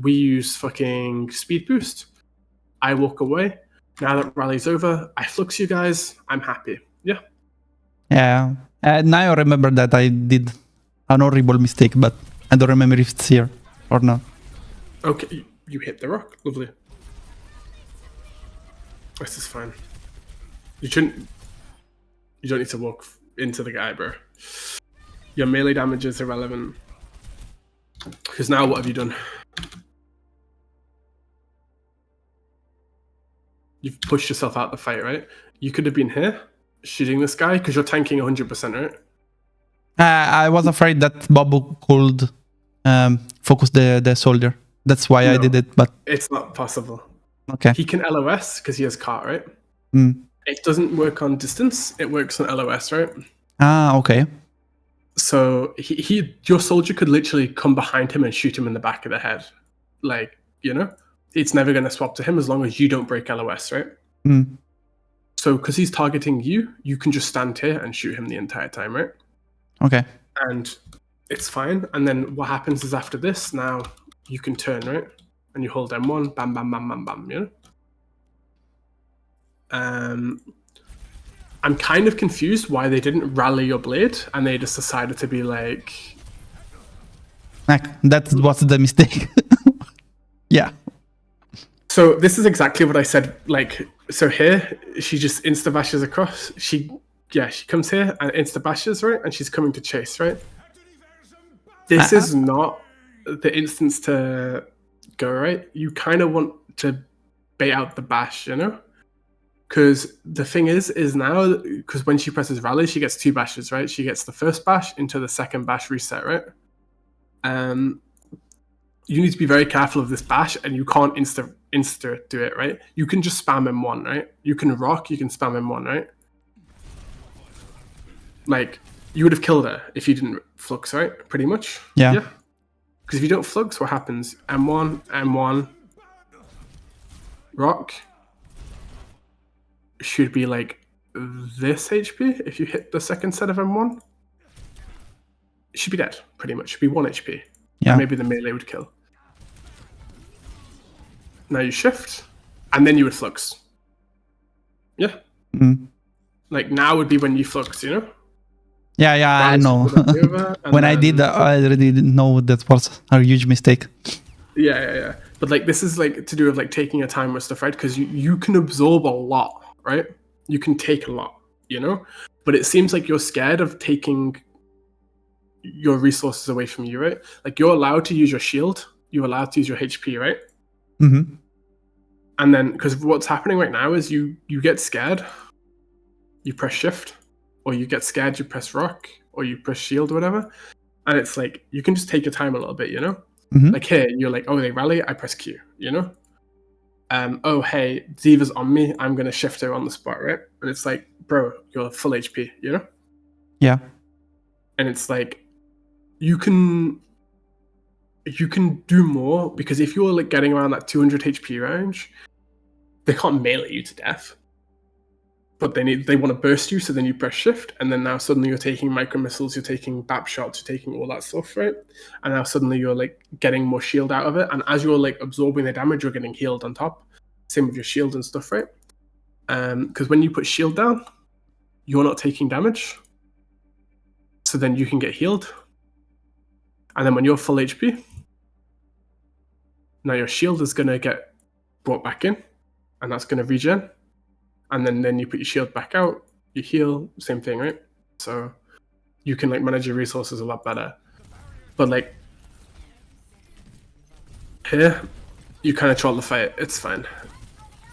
we use fucking speed boost. I walk away. Now that rally's over, I flux you guys, I'm happy, yeah?
Yeah. Now I remember that I did an horrible mistake, but I don't remember if it's here or not.
Okay, you hit the rock. Lovely. This is fine. You don't need to walk into the guy, bro. Your melee damage is irrelevant. Because now what have you done? You've pushed yourself out the fight, right? You could have been here, shooting this guy, because you're tanking 100%, right?
I was afraid that Bobo could focus the soldier. That's why I did it, but...
It's not possible.
Okay.
He can LOS, because he has cart, right? It doesn't work on distance, it works on LOS, right?
Ah, okay.
So your soldier could literally come behind him and shoot him in the back of the head. Like, you know? It's never going to swap to him as long as you don't break LOS, right? So, because he's targeting you, you can just stand here and shoot him the entire time, right?
Okay.
And it's fine. And then what happens is after this, now you can turn, right? And you hold M1, bam, bam, bam, bam, bam, you know? I'm kind of confused why they didn't rally your blade and they just decided to be like...
That was the mistake. Yeah.
So this is exactly what I said. Like, so here she just insta bashes across. She comes here and insta bashes, right? And she's coming to chase, right? This is not the instance to go, right? You kind of want to bait out the bash, you know? Because the thing is now, because when she presses rally, she gets 2 bashes, right? She gets the first bash into the second bash reset, right? You need to be very careful of this bash, and you can't insta do it, right? You can just spam M1, right? You can rock, you can spam M1, right? Like, you would have killed her if you didn't flux, right? Pretty much.
Yeah.
Because if you don't flux, what happens? M1, rock should be like this HP. If you hit the second set of M1, it should be dead, pretty much. Should be 1 HP.
Yeah.
And maybe the melee would kill. Now you shift, and then you would flux. Yeah. Like, now would be when you flux, you know?
Yeah, I know. When I did, I already know that was a huge mistake.
Yeah. But like, this is like to do with like taking your time with stuff, right? Because you can absorb a lot, right? You can take a lot, you know? But it seems like you're scared of taking your resources away from you, right? Like, you're allowed to use your shield, you're allowed to use your HP, right?
Mm-hmm.
And then, because what's happening right now is you get scared, you press shift, or you get scared, you press rock, or you press shield or whatever. And it's like, you can just take your time a little bit, you know?
Mm-hmm.
Like, here, you're like, oh, they rally, I press Q, you know? Oh, hey, Diva's on me, I'm going to shift her on the spot, right? And it's like, bro, you're full HP, you know?
Yeah.
And it's like, you can do more, because if you're like getting around that 200 HP range, they can't melee you to death. But they want to burst you, so then you press shift, and then now suddenly you're taking micro missiles, you're taking BAP shots, you're taking all that stuff, right? And now suddenly you're like getting more shield out of it, and as you're like absorbing the damage, you're getting healed on top. Same with your shield and stuff, right? Because when you put shield down, you're not taking damage, so then you can get healed. And then when you're full HP, now your shield is gonna get brought back in, and that's gonna regen. And then you put your shield back out, you heal, same thing, right? So you can like manage your resources a lot better. But like, here, you kind of troll the fight, it's fine.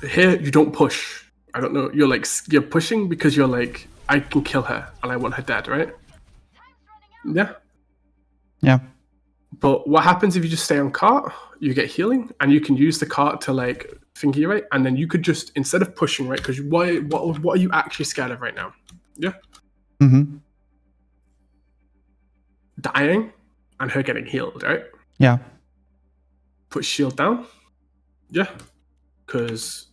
Here, you don't push. I don't know, you're pushing because you're like, I can kill her and I want her dead, right? Yeah. But what happens if you just stay on cart? You get healing, and you can use the cart to like thingy, right? And then you could just, instead of pushing, right? Because what are you actually scared of right now? Yeah.
Mm-hmm.
Dying and her getting healed, right?
Yeah.
Put shield down. Yeah. Because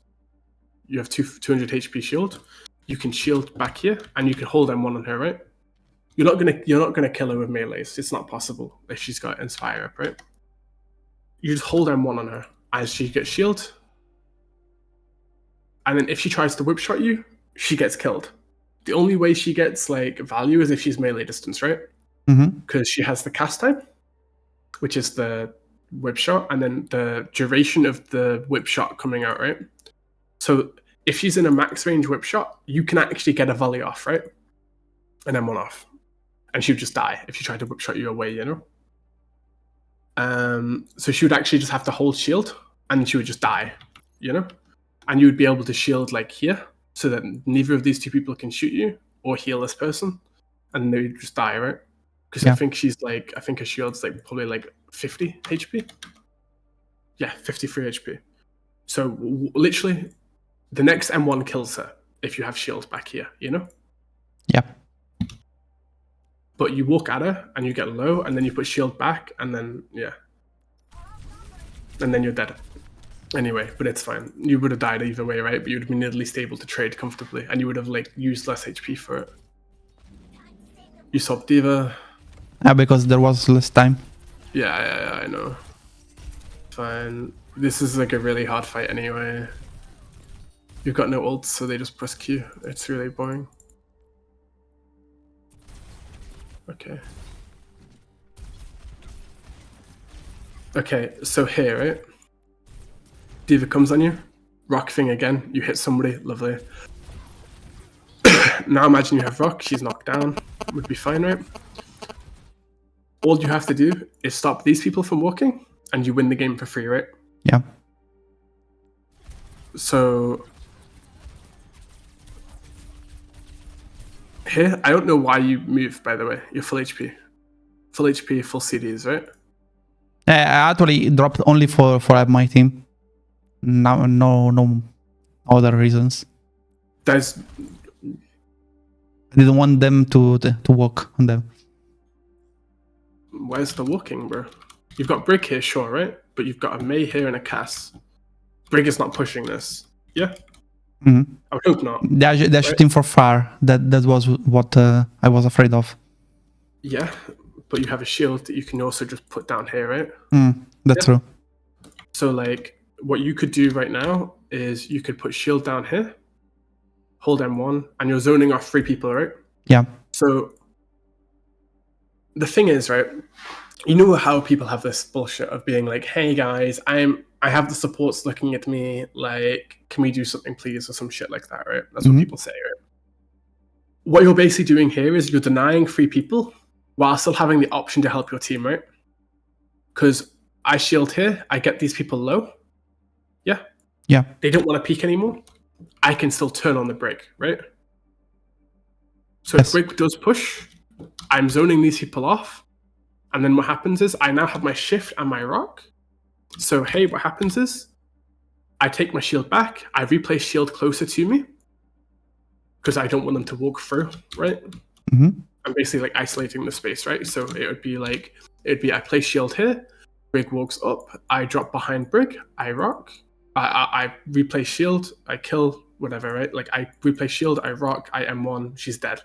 you have 200 HP shield. You can shield back here, and you can hold M1 on her, right? You're not gonna kill her with melees. It's not possible if she's got Inspire up, right? You just hold M1 on her as she gets shield, and then if she tries to whip shot you, she gets killed. The only way she gets like value is if she's melee distance, right? Because she has the cast time, which is the whip shot, and then the duration of the whip shot coming out, right? So if she's in a max range whip shot, you can actually get a volley off, right? And then one off. And she would just die if she tried to whip shot you away, you know? So she would actually just have to hold shield, and she would just die, you know? And you would be able to shield like here, so that neither of these two people can shoot you or heal this person, and they would just die, right? Because I think her shield's like probably like 50 HP. Yeah, 53 HP. So literally, the next M1 kills her if you have shield back here, you know?
Yeah.
But you walk at her and you get low, and then you put shield back, and then and then you're dead. Anyway, but it's fine. You would have died either way, right? But you would have been at least able to trade comfortably, and you would have like used less HP for it. You swapped Diva.
Yeah, because there was less time.
Yeah, I know. Fine. This is like a really hard fight anyway. You've got no ults, so they just press Q. It's really boring. Okay. Okay, so here, right? D.Va comes on you, rock thing again, you hit somebody, lovely. Now imagine you have rock, she's knocked down, would be fine, right? All you have to do is stop these people from walking, and you win the game for free, right?
Yeah.
So here, I don't know why you move, by the way. You're full HP. Full HP, full CDs, right?
I actually dropped only for my team. No other reasons.
There's
I didn't want them to walk on them.
Where's the walking, bro? You've got Brig here, sure, right? But you've got a Mei here and a Cass. Brig is not pushing this. Yeah?
Mm-hmm.
I would hope not.
They're
right?
shooting for far. That was what I was afraid of.
Yeah, but you have a shield that you can also just put down here, right?
That's true.
So, like, what you could do right now is you could put shield down here, hold M1, and you're zoning off 3 people, right?
Yeah.
So, the thing is, right, you know how people have this bullshit of being like, hey guys, I have the supports looking at me, like, can we do something please, or some shit like that, right? That's what people say, right? What you're basically doing here is you're denying 3 people while still having the option to help your team, right? Because I shield here, I get these people low. Yeah.
Yeah.
They don't want to peek anymore. I can still turn on the Brig, right? So if Brig does push, I'm zoning these people off. And then what happens is I now have my shift and my rock. So, hey, what happens is I take my shield back. I replace shield closer to me because I don't want them to walk through, right?
Mm-hmm.
I'm basically like isolating the space, right? So it would be I place shield here, Brig walks up, I drop behind Brig, I rock, I replace shield, I kill, whatever, right? Like I replace shield, I rock, I M1, she's dead.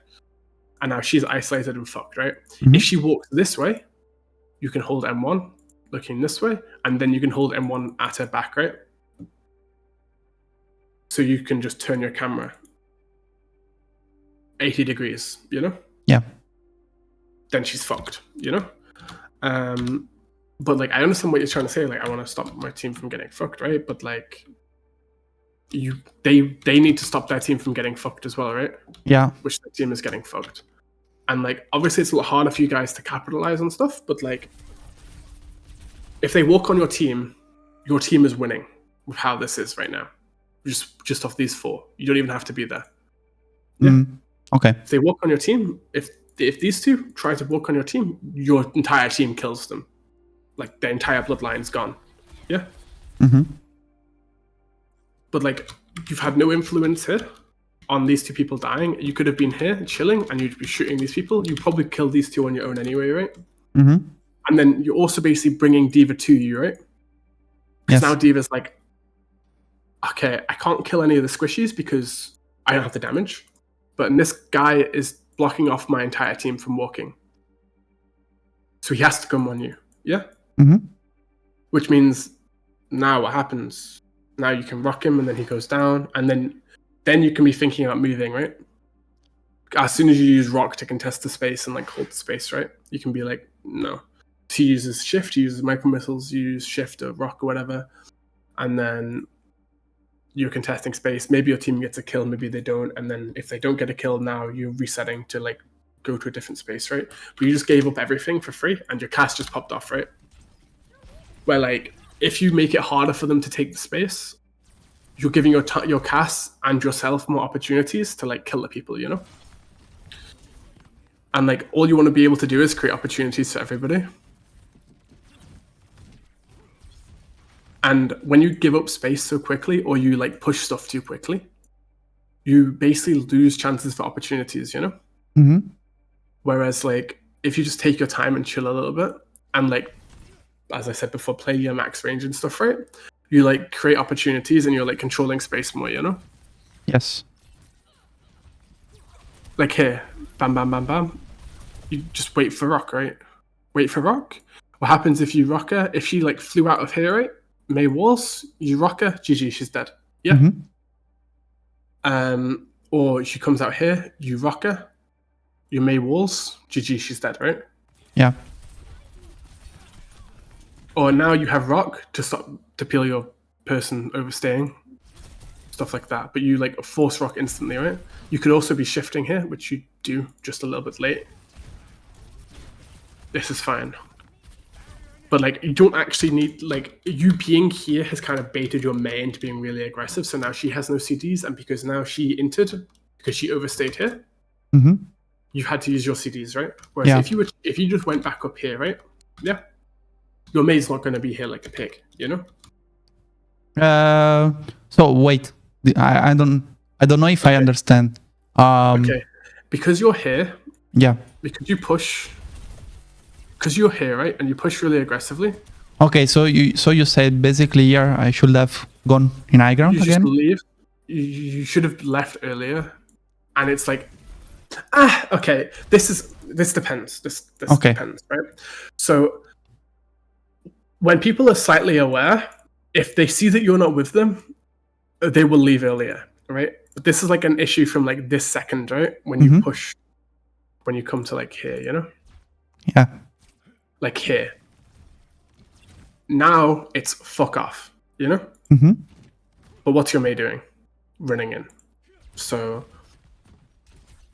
And now she's isolated and fucked, right?
Mm-hmm.
If she walks this way, you can hold M1 looking this way, and then you can hold M1 at her back, right? So you can just turn your camera 80 degrees, you know?
Yeah.
Then she's fucked, you know? But like I understand what you're trying to say, like I want to stop my team from getting fucked, right? But like they need to stop their team from getting fucked as well, right?
Yeah.
Which the team is getting fucked. And like obviously it's a lot harder for you guys to capitalize on stuff, but like if they walk on your team is winning with how this is right now. Just off these 4. You don't even have to be there. Yeah.
Okay.
If they walk on your team, if these 2 try to walk on your team, your entire team kills them. Like their entire bloodline's gone. Yeah.
Mm-hmm.
But like you've had no influence here on these 2 people dying. You could have been here chilling and you'd be shooting these people. You probably kill these 2 on your own anyway, right?
Mm-hmm.
And then you're also basically bringing D.Va to you, right? Because now D.Va's like, okay, I can't kill any of the squishies because I don't have the damage. But this guy is blocking off my entire team from walking. So he has to come on you. Yeah?
Mm-hmm.
Which means now what happens? Now you can rock him and then he goes down. And then you can be thinking about moving, right? As soon as you use rock to contest the space and like hold the space, right? You can be like, no. He uses shift, he uses micro missiles, you use shift or rock or whatever. And then you're contesting space. Maybe your team gets a kill, maybe they don't. And then if they don't get a kill now, you're resetting to like go to a different space, right? But you just gave up everything for free and your cast just popped off, right? Where like, if you make it harder for them to take the space, you're giving your cast and yourself more opportunities to like kill the people, you know? And like, all you want to be able to do is create opportunities for everybody. And when you give up space so quickly, or you like push stuff too quickly, you basically lose chances for opportunities, you know?
Mm-hmm.
Whereas like, if you just take your time and chill a little bit, and like, as I said before, play your max range and stuff, right? You like create opportunities and you're like controlling space more, you know?
Yes.
Like here, bam, bam, bam, bam. You just wait for rock, right? Wait for rock. What happens if you rock her? If she like flew out of here, right? May walls, you rock her, GG, she's dead. Yeah.
Mm-hmm.
Or she comes out here, you rock her, you May walls, GG, she's dead, right?
Yeah.
Or now you have rock to stop to peel your person overstaying, stuff like that. But you like force rock instantly, right? You could also be shifting here, which you do just a little bit late. This is fine. But like you don't actually need, like, you being here has kind of baited your Mei into being really aggressive. So now she has no CDs, and because now she entered because she overstayed here, you had to use your CDs, right? Whereas if you just went back up here, right? Yeah, your Mei's not going to be here like a pig, you know.
So wait, I don't know if I understand.
Okay, because you're here.
Yeah.
Because you push. Because you're here, right, and you push really aggressively.
Okay, so you said basically here I should have gone in high ground again.
You should have left earlier, and it's like, okay, this depends. This depends, right? So when people are slightly aware, if they see that you're not with them, they will leave earlier, right? But this is like an issue from like this second, right? When you push, when you come to like here, you know?
Yeah.
Like here. Now it's fuck off, you know? But what's your Mei doing? Running in. So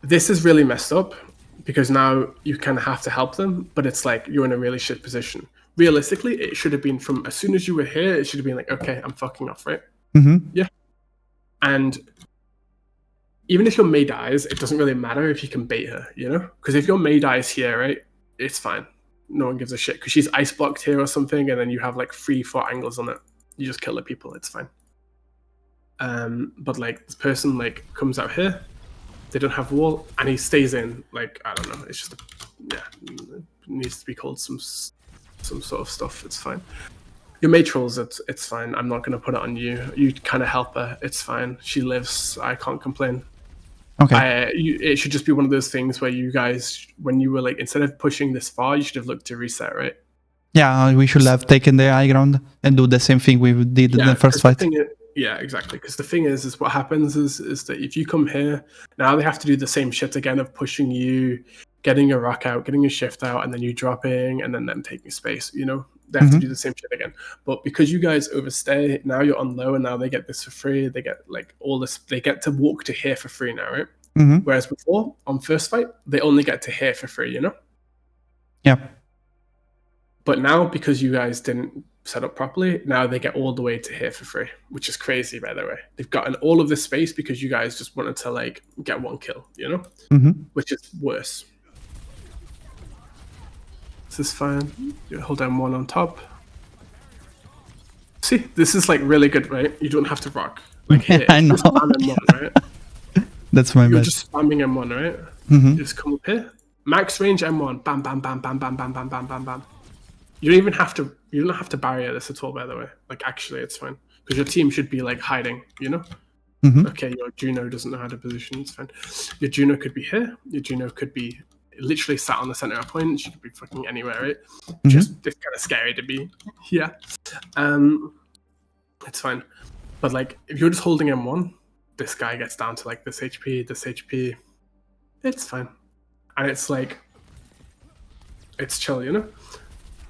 this is really messed up because now you kind of have to help them, but it's like you're in a really shit position. Realistically, it should have been from as soon as you were here, it should have been like, okay, I'm fucking off, right? Yeah. And even if your Mei dies, it doesn't really matter if you can bait her, you know? Because if your Mei dies here, right, it's fine. No one gives a shit because she's ice blocked here or something, and then you have like 3-4 angles on it. You just kill the people, it's fine. But like this person like comes out here, they don't have wall, and he stays in. Like, I don't know, it's just it needs to be called some sort of stuff. It's fine. Your Mei trolls, it's fine. I'm not gonna put it on you. You kind of help her. It's fine. She lives. I can't complain.
Okay.
It should just be one of those things where you guys, when you were like, instead of pushing this far, you should have looked to reset, right?
Yeah, we should have taken the high ground and do the same thing we did in the first fight.
Yeah, exactly. Because the thing is what happens is that if you come here, now they have to do the same shit again of pushing you, getting a rock out, getting a shift out, and then you dropping, and then them taking space, you know? They have to do the same shit again. But because you guys overstay, now you're on low, and now they get this for free. They get like all this, they get to walk to here for free now, right? Whereas before, on first fight, they only get to here for free, you know?
Yeah.
But now, because you guys didn't set up properly, now they get all the way to here for free, which is crazy, by the way. They've gotten all of this space because you guys just wanted to like get one kill, you know? Which is worse. This is fine. You hold down one on top. See, this is like really good, right? You don't have to rock. Like here,
I know.
Just spam M1, right?
That's my
You're
bad.
just spamming M1, right? You just come up here. Max range M1. Bam, bam, bam, bam, bam, bam, bam, bam, bam, bam. You don't have to barrier this at all, by the way. Like, actually, it's fine. Because your team should be like hiding, you know? Okay, your Juno doesn't know how to position, it's fine. Your Juno could be here. Your Juno could be literally sat on the center of point. She could be fucking anywhere, right? Just it's kind of scary to be here. It's fine. But like, if you're just holding M1, this guy gets down to like this HP. It's fine. And it's like, it's chill, you know?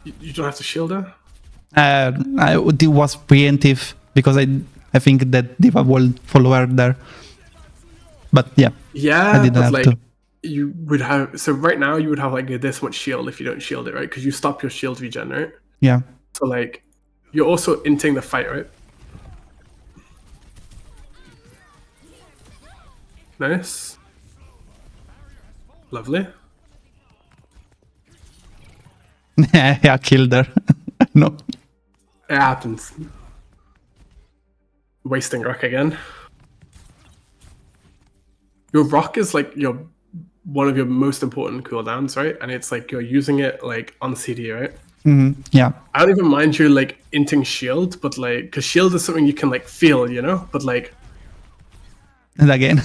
You don't have to shield her.
It was preemptive because I think that Diva will follow her there. But yeah.
Yeah,
I didn't have
like,
to.
you would have, so right now you would have like this much shield if you don't shield it, right? Because you stop your shield regen, right?
Yeah.
So like, you're also inting the fight, right? Nice. Lovely.
Yeah, killed her. No.
It happens. Wasting rock again. Your rock is like one of your most important cooldowns, right? And it's like you're using it like on CD, right?
Yeah.
I don't even mind you like inting shield, but like, because shield is something you can like feel, you know? But like,
And again.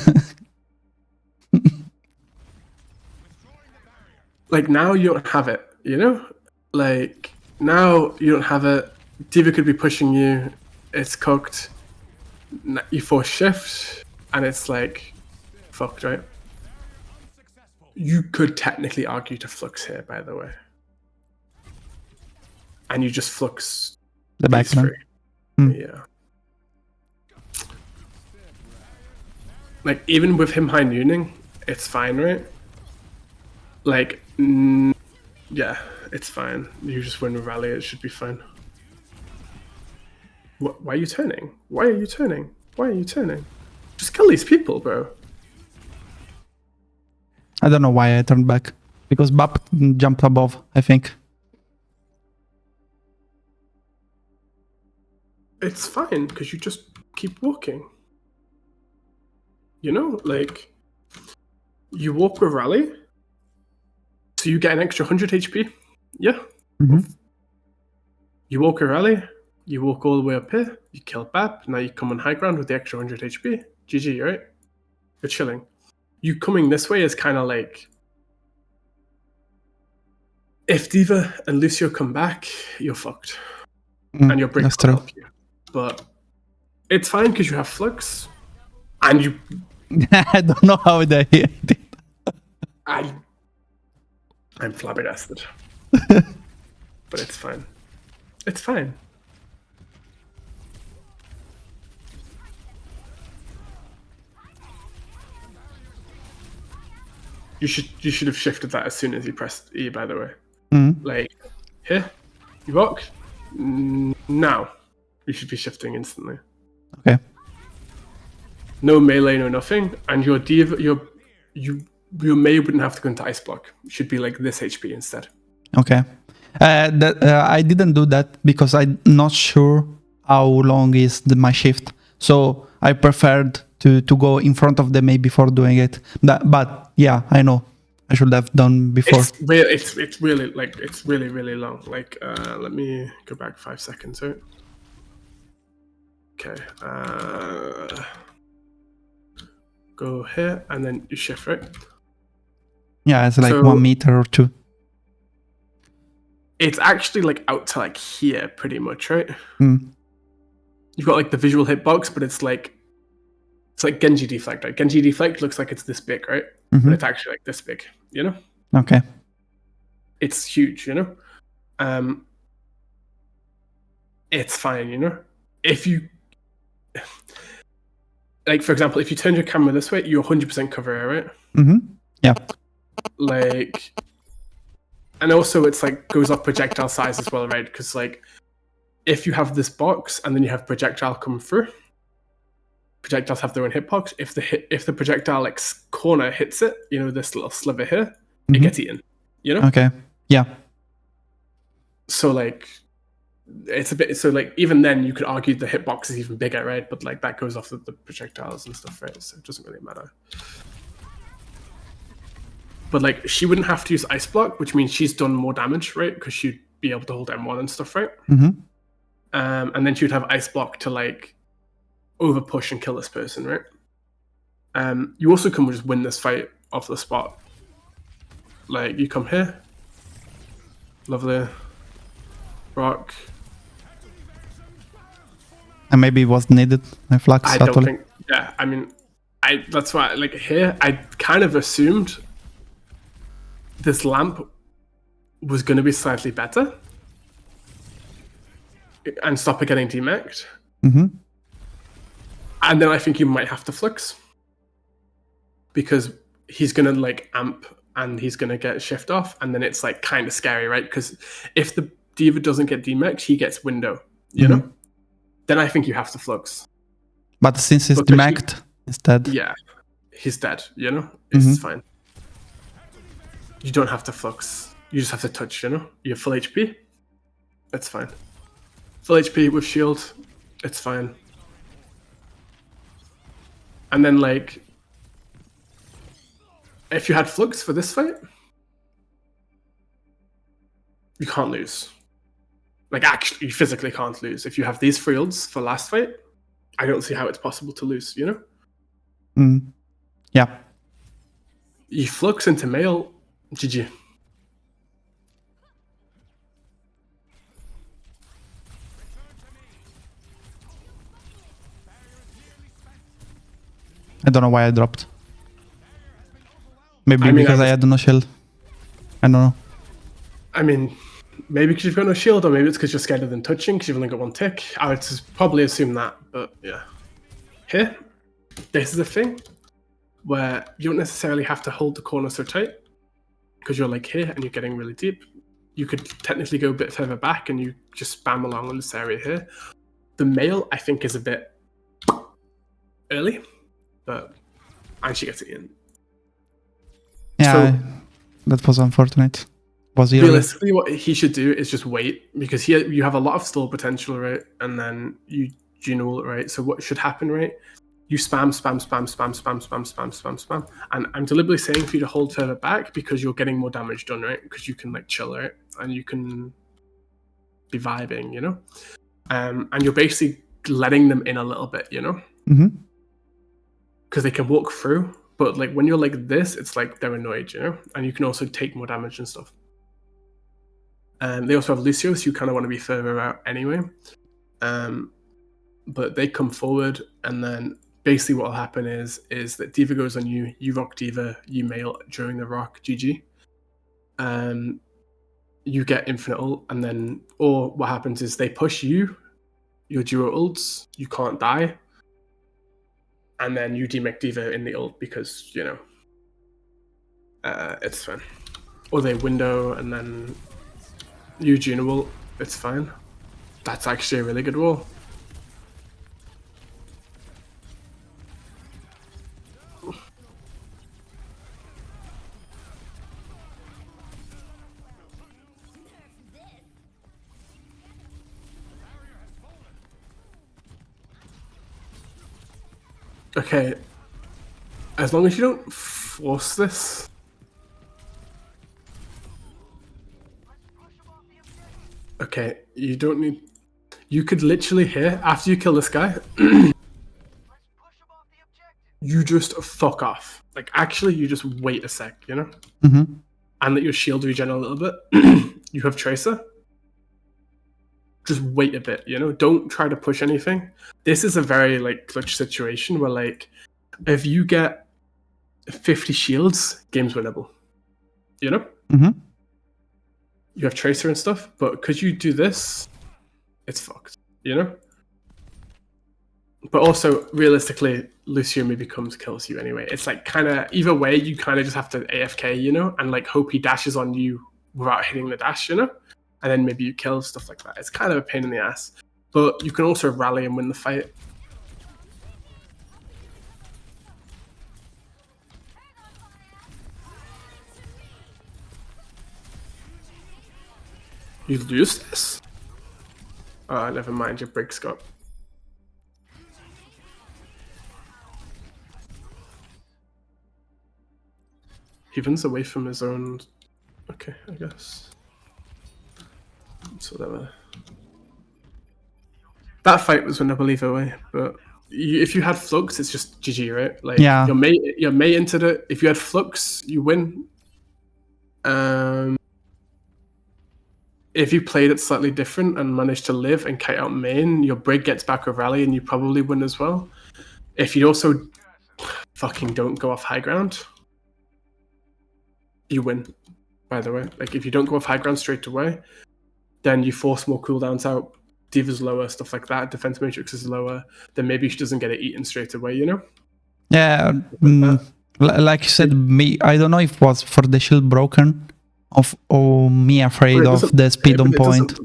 like now you don't have it, you know? Like now you don't have it. Diva could be pushing you. It's cooked. You force shift, and it's like fucked, right? You could technically argue to flux here, by the way, and you just flux
The backman.
Yeah. Like, even with him high nooning, it's fine, right? Like, yeah, it's fine. You just win with rally, it should be fine. Why are you turning? Why are you turning? Why are you turning? Just kill these people, bro.
I don't know why I turned back. Because Bap jumped above, I think.
It's fine, because you just keep walking. You know, like, you walk with rally, so you get an extra 100 HP. Yeah.
Mm-hmm.
You walk with rally, you walk all the way up here, you kill Bap, now you come on high ground with the extra 100 HP. GG, right? You're chilling. You coming this way is kind of like, if D.Va and Lucio come back, you're fucked. And your break will help you. But it's fine because you have Flux. And you...
I don't know how they hit it.
I'm flabbergasted. But it's fine. It's fine. You should have shifted that as soon as you pressed E, by the way.
Mm-hmm.
Like, here, you walk. Now, you should be shifting instantly.
Okay.
No melee, no nothing, and your D.Va, your Mei wouldn't have to go into ice block. It should be like this HP instead.
Okay. I didn't do that because I'm not sure how long is my shift. So I preferred to go in front of the Mei before doing it. But yeah, I know. I should have done before.
It's really really long. Like let me go back 5 seconds. Right? Okay. Go here and then you shift, right?
Yeah, it's like 1 meter or 2.
It's actually like out to like here, pretty much, right?
Mm.
You've got like the visual hitbox, but it's like Genji deflect, right? Genji deflect looks like it's this big, right?
Mm-hmm.
But it's actually like this big, you know?
Okay.
It's huge, you know? It's fine, you know? If you... Like, for example, if you turn your camera this way, you 100% cover air, right?
Mm-hmm. Yeah.
Like... And also it's like goes up projectile size as well, right? Because like if you have this box and then you have projectile come through, projectiles have their own hitbox. If the projectile like corner hits it, you know, this little sliver here, mm-hmm. It gets eaten. You know?
Okay. Yeah.
So like it's a bit so like even then you could argue the hitbox is even bigger, right? But like that goes off the projectiles and stuff, right? So it doesn't really matter. But like she wouldn't have to use ice block, which means she's done more damage, right? Because she'd be able to hold M1 and stuff, right?
Mm-hmm.
And then she would have ice block to like over push and kill this person, right? You also can just win this fight off the spot. Like you come here, lovely, rock.
And maybe it was needed. My flux.
I don't think. Yeah, I mean, that's why like here I kind of assumed this lamp was going to be slightly better and stop it getting demacked.
Mm-hmm.
And then I think you might have to flux because he's going to like amp and he's going to get shift off. And then it's like kind of scary, right? Because if the D.Va doesn't get demacked, he gets window, you know? Then I think you have to flux.
But since he's demacked instead.
Yeah, he's dead, you know? It's fine. You don't have to flux. You just have to touch, you know? You have full HP. It's fine. Full HP with shield. It's fine. And then, like, if you had flux for this fight, you can't lose. Like, actually, you physically can't lose. If you have these fields for last fight, I don't see how it's possible to lose, you know?
Yeah.
You flux into male, GG.
I don't know why I dropped. Maybe because I had no shield. I don't know.
I mean, maybe because you've got no shield, or maybe it's because you're scared of them touching because you've only got 1 tick. I would probably assume that, but yeah. Here, this is the thing. where you don't necessarily have to hold the corner so tight because you're like here and you're getting really deep. You could technically go a bit further back and you just spam along in this area here. The mail, I think, is a bit early, and she gets it in.
Yeah, that was unfortunate. Was he
realistically what he should do is just wait, because here you have a lot of stall potential, right? And then you Juno, right? So what should happen, right? You spam, and I'm deliberately saying for you to hold further back because you're getting more damage done, right? Because you can like chill, right? And you can be vibing, you know? And you're basically letting them in a little bit, you know? Because they can walk through, but like when you're like this, it's like they're annoyed, you know? And you can also take more damage and stuff. And they also have Lucio, so you kind of want to be further out anyway. But they come forward, and then basically what will happen is that D.Va goes on you, you rock D.Va, you mail during the rock, GG. You get infinite ult, and then, or what happens is they push you, your duo ults, you can't die, and then you demech D.Va in the ult because, you know, it's fine. Or they window, and then you Juno ult, it's fine. That's actually a really good wall. Okay, as long as you don't force this. Okay, you don't need... You could literally here, after you kill this guy, you just fuck off. Like, actually, you just wait a sec, you know? And let your shield regen a little bit. You have Tracer. Just wait a bit, you know? Don't try to push anything. This is a very, like, clutch situation where, like, if you get 50 shields, game's winnable. You know? You have Tracer and stuff, but because you do this, it's fucked, you know? But also, realistically, Lucio maybe kills you anyway. It's like kind of, either way, you kind of just have to AFK, you know? And like hope he dashes on you without hitting the dash, you know? And then maybe you kill, stuff like that. It's kind of a pain in the ass. But you can also rally and win the fight. You lose this? Oh, never mind, your brig's got... He runs away from his own... Okay, I guess. So that fight was winnable either way, but if you had Flux, it's just GG, right? Like,
yeah.
Your mate entered it. If you had Flux, you win. If you played it slightly different and managed to live and kite out main, your brig gets back a rally and you probably win as well. If you also fucking don't go off high ground, you win, by the way. Like, if you don't go off high ground straight away, then you force more cooldowns out. D.Va's lower, stuff like that. Defense matrix is lower. Then maybe she doesn't get it eaten straight away, you know?
Yeah, like you said, I don't know if it was for the shield broken or me afraid of the speed on point.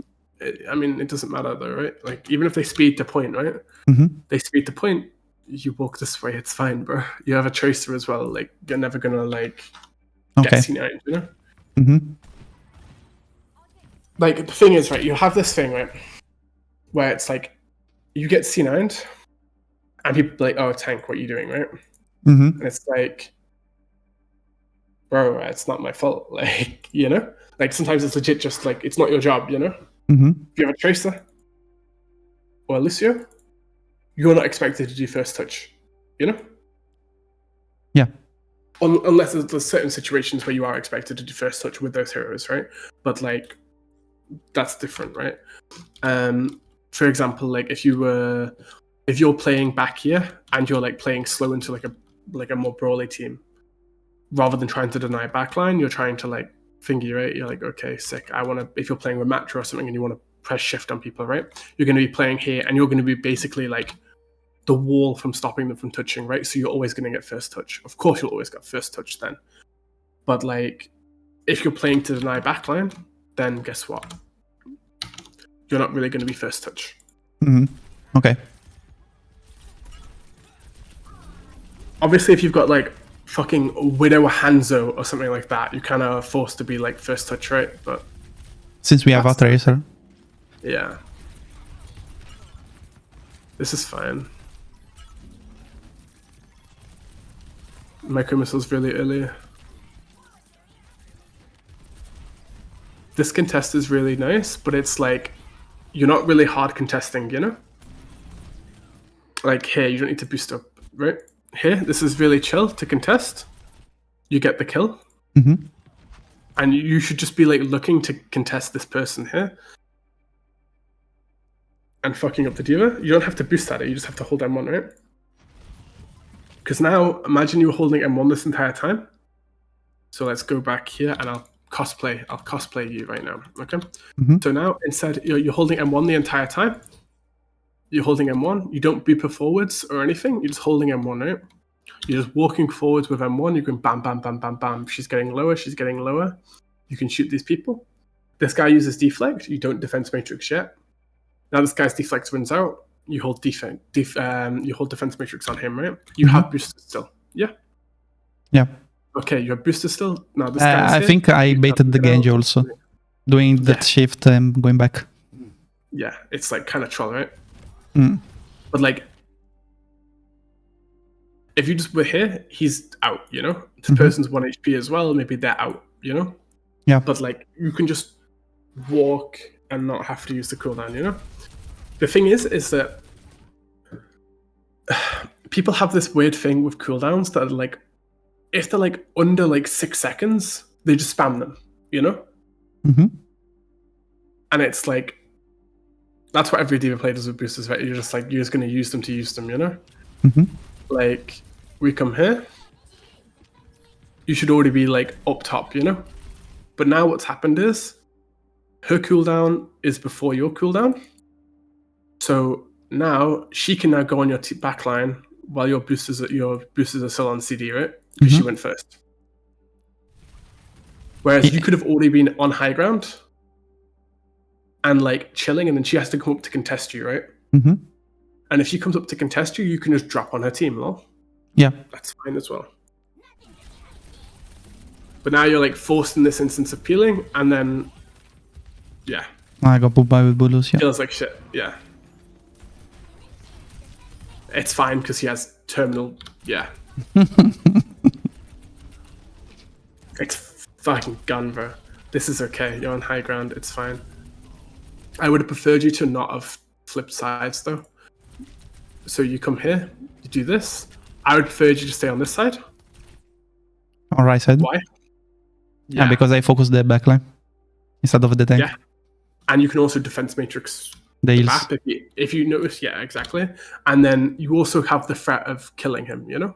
I mean, it doesn't matter though, right? Like, even if they speed to point, right? They speed to point, you walk this way, it's fine, bro. You have a Tracer as well. Like, you're never gonna, like, get C9, you know? Like, the thing is, right, you have this thing, right, where it's like, you get C9'd, and people are like, oh, tank, what are you doing, right? And it's like, bro, it's not my fault. Like, you know? Like, sometimes it's legit just, like, it's not your job, you know? If you have a Tracer or a Lucio, you're not expected to do first touch, you know?
Yeah.
Unless there's certain situations where you are expected to do first touch with those heroes, right? But, like, that's different, right? For example, like, if you're playing back here and you're like playing slow into like a more brawly team, rather than trying to deny backline, you're trying to like thingy, right? You're like, okay, sick. If you're playing with Matra or something and you want to press shift on people, right? You're going to be playing here and you're going to be basically like the wall from stopping them from touching, right? So you're always going to get first touch. Of course, you'll always get first touch then. But like, if you're playing to deny backline, then guess what? You're not really going to be first touch.
Okay.
Obviously, if you've got like fucking Widow Hanzo or something like that, you're kind of forced to be like first touch, right? But
since we have a tracer.
Yeah. This is fine. Micro missiles really early. This contest is really nice, but it's like you're not really hard contesting, you know? Like here, you don't need to boost up, right? Here, this is really chill to contest. You get the kill. And you should just be like looking to contest this person here. And fucking up the diva. You don't have to boost at it, you just have to hold M1, right? Because now, imagine you were holding M1 this entire time. So let's go back here and I'll cosplay you right now, okay? So now, instead, you're holding M1 the entire time. You're holding M1, you don't beep her forwards or anything, you're just holding M1, right? You're just walking forwards with M1, you're going bam, bam, bam, bam, bam. She's getting lower, she's getting lower. You can shoot these people. This guy uses deflect, you don't defense matrix yet. Now this guy's deflect runs out, you hold defense matrix on him, right? You have boosters still, yeah?
Yeah.
Okay, you have boosters still. Now this guy's
I think I baited the Genji also, doing that shift and going back.
Yeah, it's like kind of troll, right? But like, if you just were here, he's out, you know? This person's 1 HP as well, maybe they're out, you know?
Yeah.
But like, you can just walk and not have to use the cooldown, you know? The thing is that people have this weird thing with cooldowns that are like, if they're like under like 6 seconds, they just spam them, you know? And it's like, that's what every diva player does with boosters, right? You're just like, you're just going to use them, you know? Like, we come here, you should already be like up top, you know? But now what's happened is, her cooldown is before your cooldown. So now, she can now go on your backline while your boosters are still on CD, right? Because she went first. Whereas you could have already been on high ground and like chilling, and then she has to come up to contest you, right? And if she comes up to contest you, you can just drop on her team, lol.
Yeah.
That's fine as well. But now you're like forced in this instance of peeling, and then, yeah.
I got pulled by with Bulus, yeah.
Feels like shit, yeah. It's fine because he has terminal, yeah. It's fucking gun, bro. This is okay. You're on high ground. It's fine. I would have preferred you to not have flipped sides, though. So you come here, you do this. I would prefer you to stay on this side.
On right side?
Why?
Yeah, because I focus the backline instead of the tank.
Yeah. And you can also defense matrix the map if you notice. Yeah, exactly. And then you also have the threat of killing him, you know?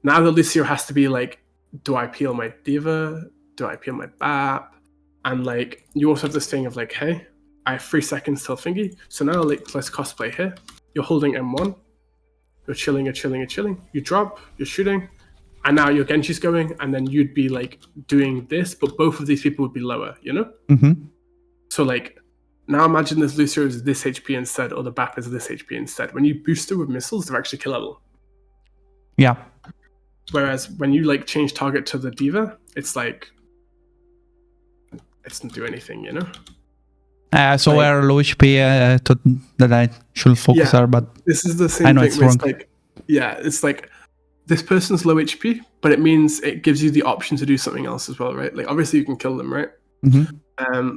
Now the Lucio has to be like, do I peel my diva? Do I peel my BAP? And like, you also have this thing of like, hey, I have 3 seconds till thingy. So now like, let's cosplay here. You're holding M1. You're chilling, you're chilling, you're chilling. You drop, you're shooting. And now your Genji's going, and then you'd be like doing this, but both of these people would be lower, you know? So like, now imagine this Lucio is this HP instead, or the BAP is this HP instead. When you boost her with missiles, they're actually killable.
Yeah.
Whereas when you like change target to the diva, it's like, it doesn't do anything, you know?
So like, we're low HP, thought that I should focus her, but
this is the same thing.
It's
like, it's like, this person's low HP, but it means it gives you the option to do something else as well, right? Like, obviously you can kill them, right?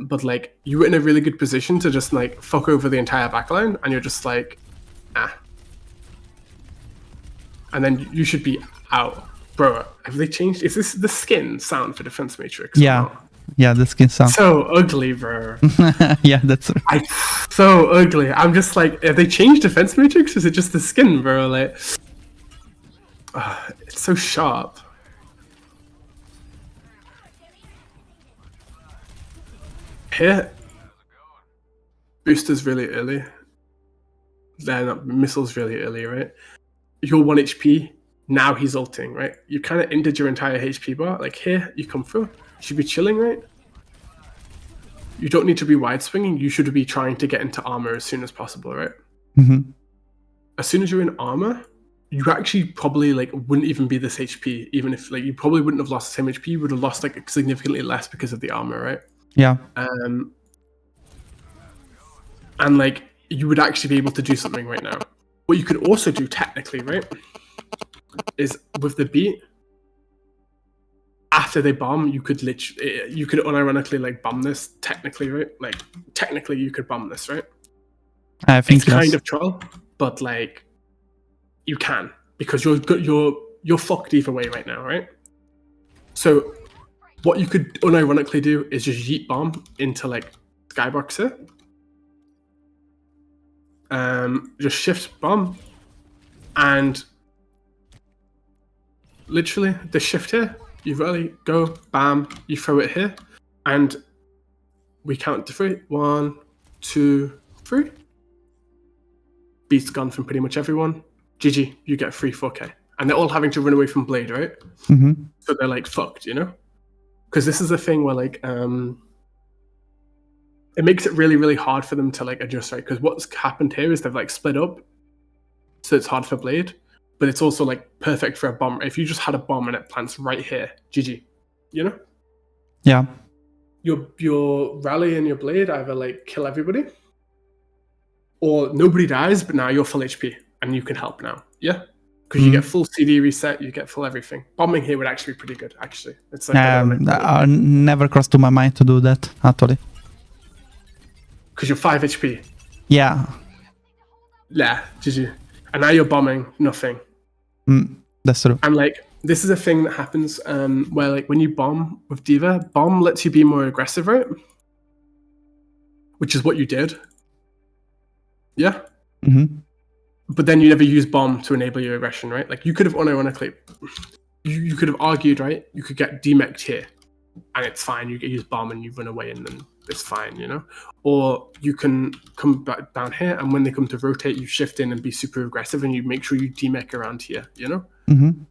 But like, you were in a really good position to just like fuck over the entire backline, and you're just like, ah. And then you should be out. Bro, have they changed? Is this the skin sound for Defense Matrix?
Yeah. Yeah, the skin sound.
So ugly, bro.
Yeah, that's
so ugly. I'm just like, have they changed Defense Matrix? Or is it just the skin, bro? Like, it's so sharp. Here, boosters really early. They're not missiles really early, right? You're 1 HP. Now he's ulting, right? You kind of ended your entire HP bar. Like here, you come through. You should be chilling, right? You don't need to be wide swinging. You should be trying to get into armor as soon as possible, right?
Mm-hmm.
As soon as you're in armor, you actually probably like wouldn't even be this HP. Even if like you probably wouldn't have lost the same HP, you would have lost like significantly less because of the armor, right?
Yeah.
And like you would actually be able to do something right now. What you could also do technically, right, is with the beat, after they bomb, you could unironically like bomb this technically, right? Like technically you could bomb this, right?
I think
it's kind of troll, but like you can, because you're fucked either way right now, right? So what you could unironically do is just yeet bomb into like Skyboxer. Just shift bomb, and literally the shift here, you really go bam, you throw it here, and we count to 3. 1, 2, 3. Beat's gone from pretty much everyone. GG, you get 4K. And they're all having to run away from Blade, right?
Mm-hmm.
So they're like fucked, you know? Because this is a thing where like it makes it really, really hard for them to like adjust, right? Because what's happened here is they've like split up, so it's hard for Blade, but it's also like perfect for a bomb. If you just had a bomb and it plants right here, GG, you know?
Yeah.
Your rally and your Blade either like kill everybody, or nobody dies, but now you're full HP and you can help now. Yeah, because you get full CD reset, you get full everything. Bombing here would actually be pretty good. Actually, it's like
I never crossed to my mind to do that actually.
Because you're 5 HP.
Yeah.
Yeah, GG. And now you're bombing nothing.
That's true.
And like this is a thing that happens where like when you bomb with D.Va, bomb lets you be more aggressive, right? Which is what you did. Yeah.
Mm-hmm.
But then you never use bomb to enable your aggression, right? Like you could have unironically, you could have argued, right? You could get demeched here, and it's fine. You get use bomb and you run away, and then it's fine, you know. Or you can come back down here, and when they come to rotate, you shift in and be super aggressive, and you make sure you demech around here, you know.
Mm-hmm.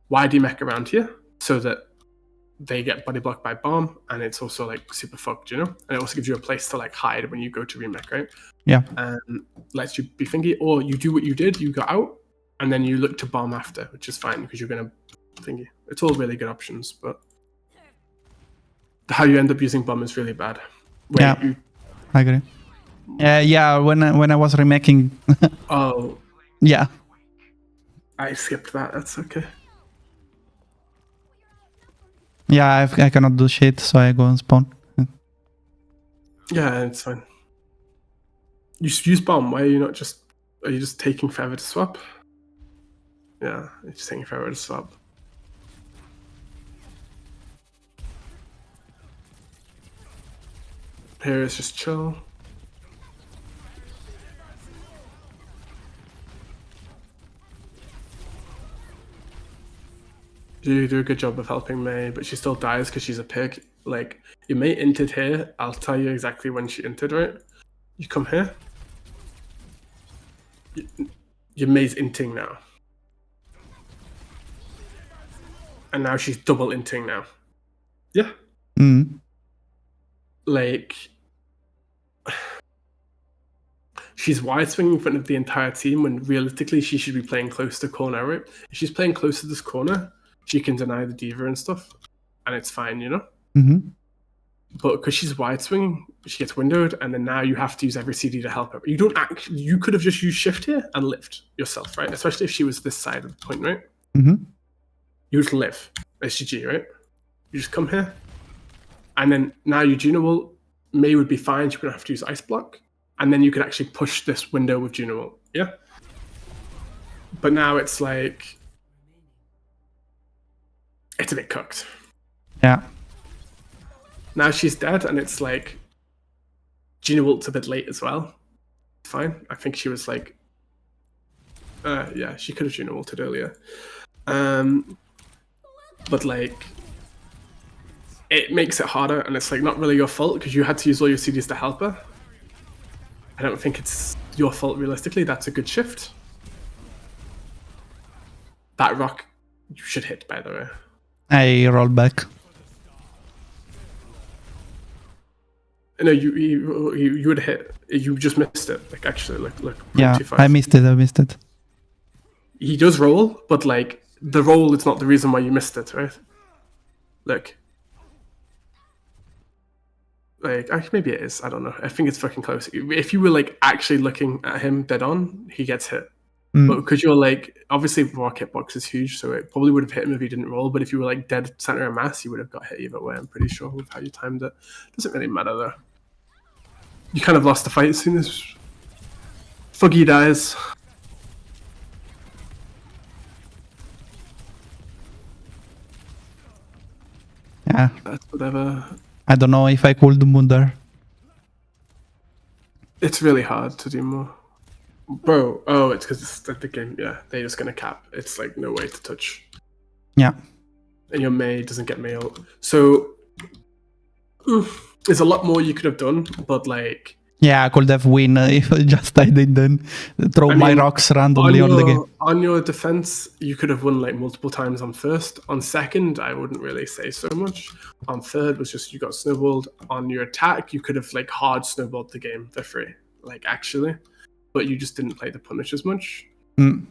Why demech around here? So that they get body blocked by bomb, and it's also like super fucked, you know. And it also gives you a place to like hide when you go to remech, right?
Yeah.
And lets you be thingy, or you do what you did, you got out, and then you look to bomb after, which is fine because you're gonna thingy. It's all really good options, but how you end up using bomb is really bad.
I agree. Yeah, when I was remaking.
Oh.
Yeah.
I skipped that. That's okay.
Yeah, I cannot do shit, so I go and spawn.
Yeah, it's fine. You use bomb. Why are you not just? Are you just taking forever to swap? Yeah, you're just taking forever to swap. Here is just chill. You do a good job of helping May, but she still dies because she's a pig. Like, your mate entered here. I'll tell you exactly when she entered, right? You come here. Your May's inting now. And now she's double inting now. Yeah. Like, she's wide swinging in front of the entire team when realistically she should be playing close to corner, right? If she's playing close to this corner, she can deny the D.Va and stuff, and it's fine, you know?
Mm-hmm.
But because she's wide swinging, she gets windowed, and then now you have to use every CD to help her. You don't actually. You could have just used shift here and lived yourself, right? Especially if she was this side of the point, right?
Mm-hmm.
You just live SGG, right? You just come here, and then now you Juno will. May would be fine. She wouldn't have to use ice block, and then you could actually push this window with Juno will. Yeah. But now it's like it's a bit cooked.
Yeah.
Now she's dead, and it's like Gina ult's a bit late as well. Fine. I think she was like yeah, she could have Gina ulted earlier. But like it makes it harder, and it's like not really your fault because you had to use all your CDs to help her. I don't think it's your fault realistically. That's a good shift. That rock you should hit, by the way.
I roll back.
No, you would hit. You just missed it. Like actually, look.
Yeah,
0.25.
I missed it.
He does roll, but like the roll is not the reason why you missed it, right? Look. Like, actually, maybe it is. I don't know. I think it's fucking close. If you were like actually looking at him dead on, he gets hit. But because you're like, obviously, rock hitbox is huge, so it probably would have hit him if he didn't roll. But if you were like dead center of mass, you would have got hit either way. I'm pretty sure with how you timed it. Doesn't really matter though. You kind of lost the fight as soon as Fuggy dies.
Yeah.
That's whatever.
I don't know if I could move there.
It's really hard to do more. Bro, oh, it's because it's the game. Yeah, they're just gonna cap. It's like no way to touch.
Yeah.
And your May doesn't get May out. So there's a lot more you could have done, but like.
Yeah, I could have win if I didn't throw my rocks randomly on the game.
On your defense, you could have won like multiple times on first. On second, I wouldn't really say so much. On third was just you got snowballed. On your attack, you could have like hard snowballed the game for free, like actually, but you just didn't play the punish as much. You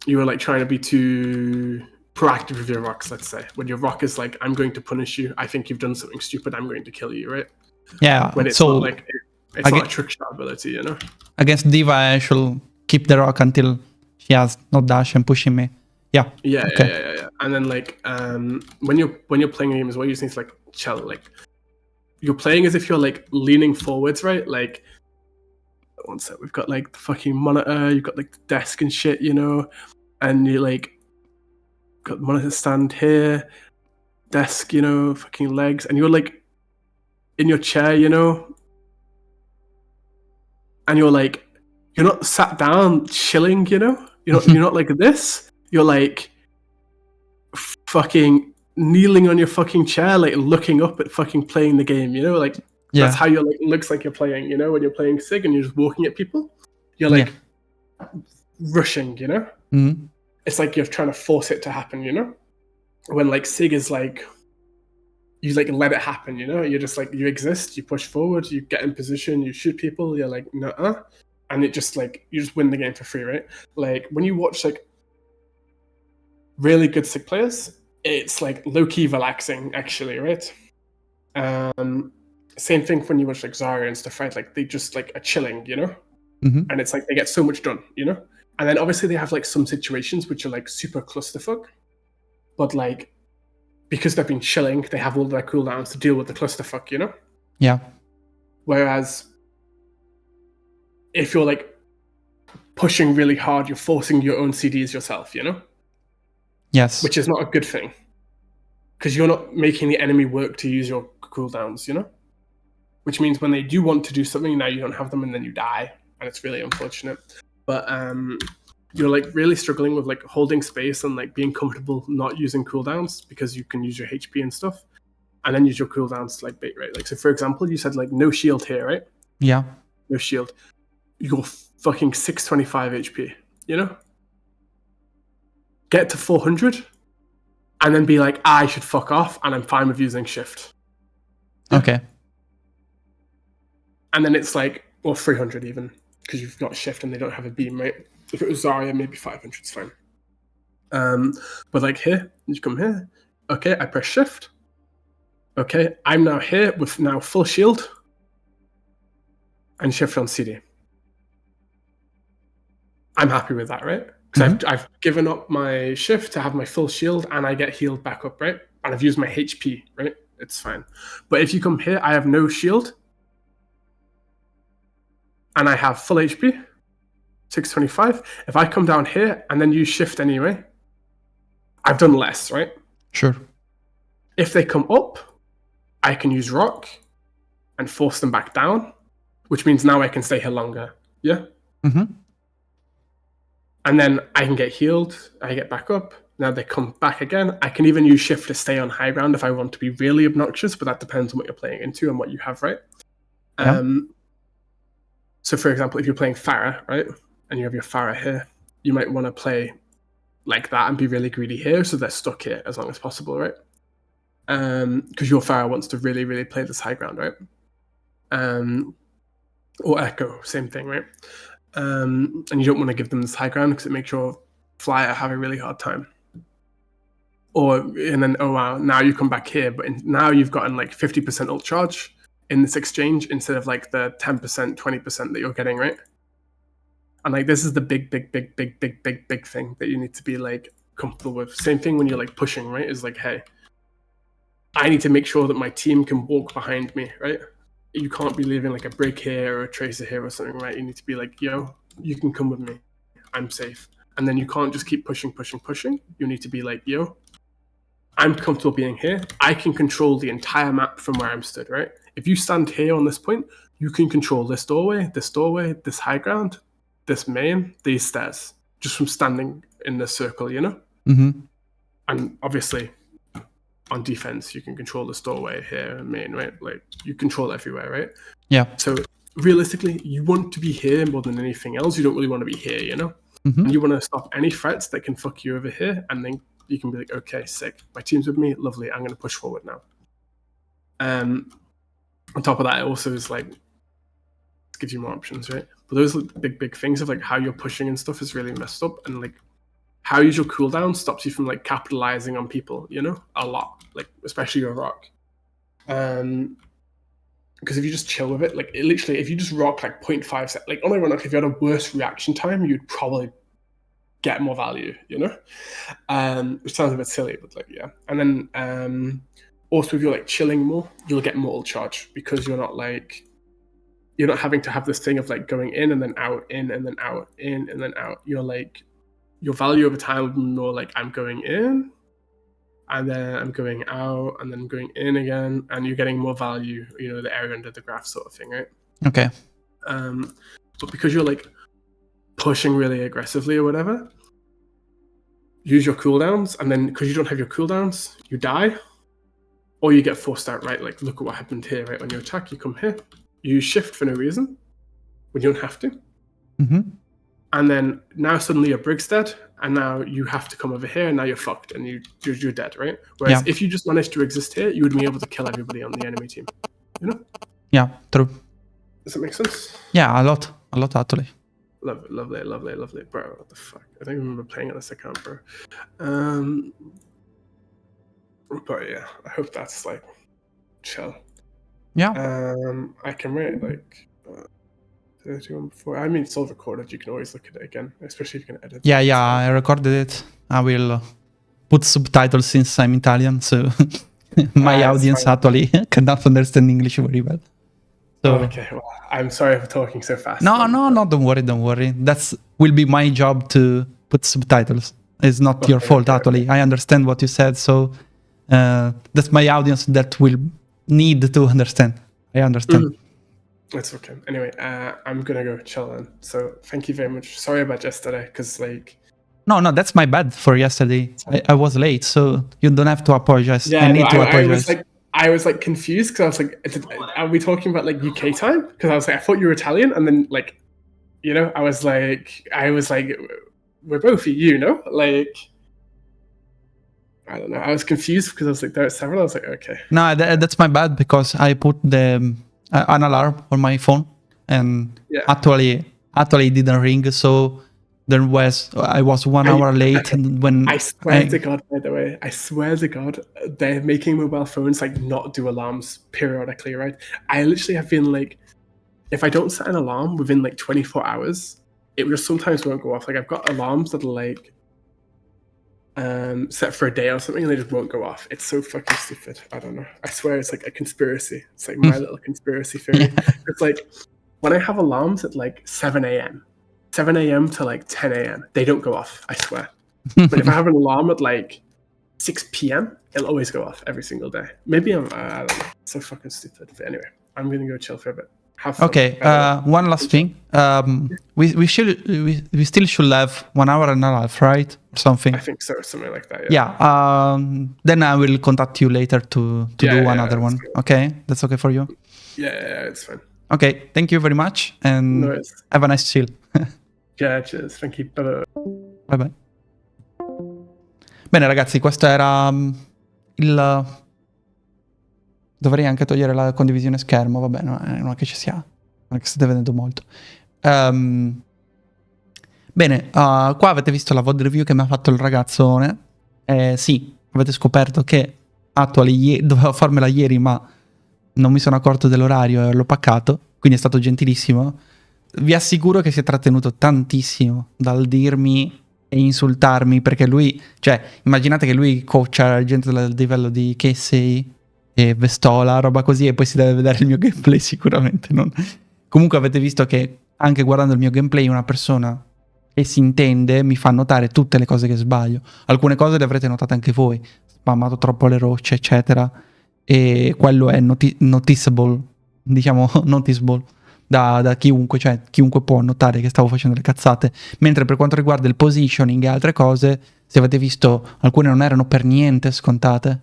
were like trying to be too proactive with your rocks. Let's say when your rock is like, I'm going to punish you. I think you've done something stupid. I'm going to kill you, right?
Yeah,
when it's not like it's not a trick shot ability, you know.
Against Diva, I should keep the rock until she has no dash and pushing me. Yeah.
Yeah. And then like when you're playing a game as well, you just need to like chill. Like you're playing as if you're like leaning forwards, right? Like one sec, we've got like the fucking monitor, you've got like the desk and shit, you know, and you like got the monitor stand here, desk, you know, fucking legs, and you're like in your chair, you know, and you're not sat down chilling, you know, you're not like this, you're like fucking kneeling on your fucking chair, like looking up at fucking playing the game, you know, like that's how you're like looks like you're playing, you know, when you're playing Sig and you're just walking at people, you're like rushing, you know. It's like you're trying to force it to happen, you know, when like Sig is like you like let it happen, you know. You're just like you exist, you push forward, you get in position, you shoot people. You're like nuh-uh, and it just like you just win the game for free, right? Like when you watch like really good Sig players, it's like low key relaxing, actually, right? Same thing when you watch like Zarya and stuff, right? Like they just like are chilling, you know, and it's like they get so much done, you know. And then obviously they have like some situations which are like super clusterfuck, but like. Because they've been chilling, they have all their cooldowns to deal with the clusterfuck, you know?
Yeah.
Whereas if you're like pushing really hard, you're forcing your own CDs yourself, you know?
Yes.
Which is not a good thing. Because you're not making the enemy work to use your cooldowns, you know? Which means when they do want to do something, now you don't have them and then you die. And it's really unfortunate. But you're like really struggling with like holding space and like being comfortable not using cooldowns because you can use your HP and stuff and then use your cooldowns to like bait, right? Like, so for example, you said like no shield here, right?
Yeah.
No shield. You're fucking 625 HP, you know? Get to 400 and then be like, I should fuck off and I'm fine with using shift.
Okay.
And then it's like, well, 300 even because you've got shift and they don't have a beam, right? If it was Zarya, maybe 500 is fine. But like here, you come here. Okay, I press shift. Okay, I'm now here with now full shield and shift on CD. I'm happy with that, right? Because I've given up my shift to have my full shield and I get healed back up, right? And I've used my HP, right? It's fine. But if you come here, I have no shield and I have full HP. 625. If I come down here and then use shift anyway, I've done less, right?
Sure.
If they come up, I can use rock and force them back down, which means now I can stay here longer. Yeah? And then I can get healed. I get back up. Now they come back again. I can even use shift to stay on high ground if I want to be really obnoxious, but that depends on what you're playing into and what you have, right? So, for example, if you're playing Farah, right, and you have your Farah here, you might want to play like that and be really greedy here, so they're stuck here as long as possible, right? Because your Farah wants to really, really play this high ground, right? Or Echo, same thing, right? And you don't want to give them this high ground because it makes your flyer have a really hard time. And then, oh wow, now you come back here, but now you've gotten like 50% ult charge in this exchange instead of like the 10%, 20% that you're getting, right? And like this is the big thing that you need to be like comfortable with. Same thing when you're like pushing, right? Is like, hey, I need to make sure that my team can walk behind me, right? You can't be leaving like a break here or a tracer here or something, right? You need to be like, yo, you can come with me. I'm safe. And then you can't just keep pushing. You need to be like, yo, I'm comfortable being here. I can control the entire map from where I'm stood, right? If you stand here on this point, you can control this doorway, this high ground, this main, these stairs, just from standing in this circle, you know?
Mm-hmm.
And obviously, on defense, you can control this doorway here and main, right? Like, you control everywhere, right?
Yeah.
So, realistically, you want to be here more than anything else. You don't really want to be here, you know?
Mm-hmm.
And you want to stop any threats that can fuck you over here, and then you can be like, okay, sick. My team's with me, lovely. I'm going to push forward now. On top of that, it also is like, gives you more options, right? But those big things of like how you're pushing and stuff is really messed up, and like how you use your cooldown stops you from like capitalizing on people, you know, a lot, like especially your rock. Because if you just chill with it, like literally, if you just rock like 0.5 seconds, like unironically, if you had a worse reaction time, you'd probably get more value, you know, which sounds a bit silly, but like, yeah. And then also if you're like chilling more, you'll get more ult charge because you're not having to have this thing of like going in and then out, in and then out, in and then out. You're like, your value over time would be more like, I'm going in and then I'm going out and then going in again, and you're getting more value, you know, the area under the graph sort of thing, right?
Okay.
But because you're like pushing really aggressively or whatever, use your cooldowns, and then because you don't have your cooldowns, you die or you get forced out, right? Like, look at what happened here, right? On your attack, you come here, you use shift for no reason when you don't have to.
Mm-hmm.
And then now suddenly your brig's dead, and now you have to come over here, and now you're fucked, and you're dead, right? Whereas if you just managed to exist here, you would be able to kill everybody on the enemy team, you know?
Yeah, true.
Does that make sense?
Yeah, a lot actually.
Lovely, bro. What the fuck? I don't remember playing on this account, bro. But yeah, I hope that's like chill.
Yeah.
I can rate like 31 before. I mean, it's all recorded. You can always look at it again, especially if you can edit.
Yeah, I recorded it. I will put subtitles since I'm Italian, so my audience actually cannot understand English very well. So,
okay, well, I'm sorry for talking so fast.
No, don't worry. That will be my job to put subtitles. It's not your fault, actually. I understand what you said, so that's my audience that will need to understand. I understand.
It's okay. Anyway, I'm gonna go chill then. So thank you very much. Sorry about yesterday, because like...
No, that's my bad for yesterday. I was late, so you don't have to apologize.
Yeah,
I need to apologize.
I was like confused because I was like, are we talking about like UK time? Because I was like, I thought you were Italian, and then like, you know, I was like, we're both EU, no? Like, I don't know. I was confused because I was like, there are several. I was like, okay.
No, that's my bad because I put an alarm on my phone, and actually it didn't ring. So I was 1 hour late when
I swear to God, by the way, I swear to God, they're making mobile phones like not do alarms periodically, right? I literally have been like, if I don't set an alarm within like 24 hours, it just sometimes won't go off. Like I've got alarms that are like set for a day or something, and they just won't go off. It's so fucking stupid. I don't know. I swear it's like a conspiracy. It's like my little conspiracy theory. It's like when I have alarms at like 7 a.m. to like 10 a.m. they don't go off, I swear. But if I have an alarm at like 6 p.m., it'll always go off every single day. Maybe I don't know. It's so fucking stupid. But anyway, I'm gonna go chill for a bit. Have fun.
Okay, one last thing. We still should have 1 hour and a half, right? Or something.
I think so, something like that. Yeah.
Then I will contact you later to do another one.
Fine.
Okay, that's okay for you?
Yeah, it's fine.
Ok, thank you very much and
Nice.
have a nice chill.
Yeah, cheers. Thank you. Bye.
Bye bye. Bene ragazzi, questo era il... Dovrei anche togliere la condivisione schermo, vabbè, non è che ci sia, non è che state vedendo molto. Bene, qua avete visto la VOD review che mi ha fatto il ragazzone. Sì, avete scoperto che dovevo farmela ieri, ma non mi sono accorto dell'orario e l'ho paccato, quindi è stato gentilissimo. Vi assicuro che si è trattenuto tantissimo dal dirmi e insultarmi, perché lui, cioè, immaginate che lui coacha gente del livello di Casey e Vestola, roba così, e poi si deve vedere il mio gameplay sicuramente. Comunque avete visto che anche guardando il mio gameplay una persona che si intende mi fa notare tutte le cose che sbaglio. Alcune cose le avrete notate anche voi, spammato troppo le rocce, eccetera, e quello è noticeable, diciamo noticeable da chiunque, cioè chiunque può notare che stavo facendo le cazzate. Mentre per quanto riguarda il positioning e altre cose, se avete visto, alcune non erano per niente scontate.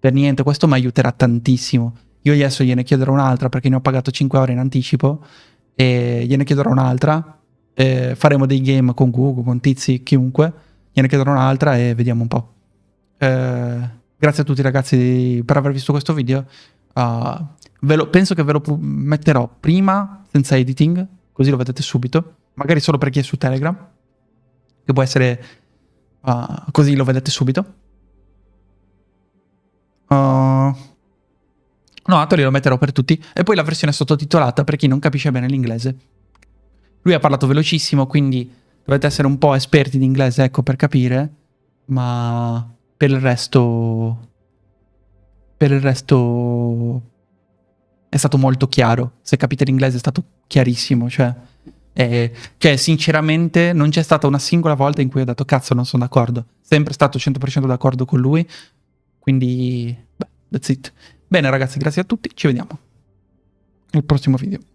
Per niente, questo mi aiuterà tantissimo. Io adesso gliene chiederò un'altra perché ne ho pagato 5 ore in anticipo e gliene chiederò un'altra. Faremo dei game con Google, con Tizi, chiunque. Gliene chiederò un'altra e vediamo un po'. Grazie a tutti ragazzi per aver visto questo video. Penso che ve lo metterò prima senza editing, così lo vedete subito. Magari solo per chi è su Telegram, che può essere così lo vedete subito. No, Attori lo metterò per tutti. E poi la versione sottotitolata per chi non capisce bene l'inglese. Lui ha parlato velocissimo, quindi dovete essere un po' esperti di inglese, ecco, per capire. Ma per il resto è stato molto chiaro. Se capite l'inglese è stato chiarissimo, cioè sinceramente non c'è stata una singola volta in cui ho detto cazzo non sono d'accordo. Sempre stato 100% d'accordo con lui. Quindi, that's it. Bene ragazzi, grazie a tutti, ci vediamo nel prossimo video.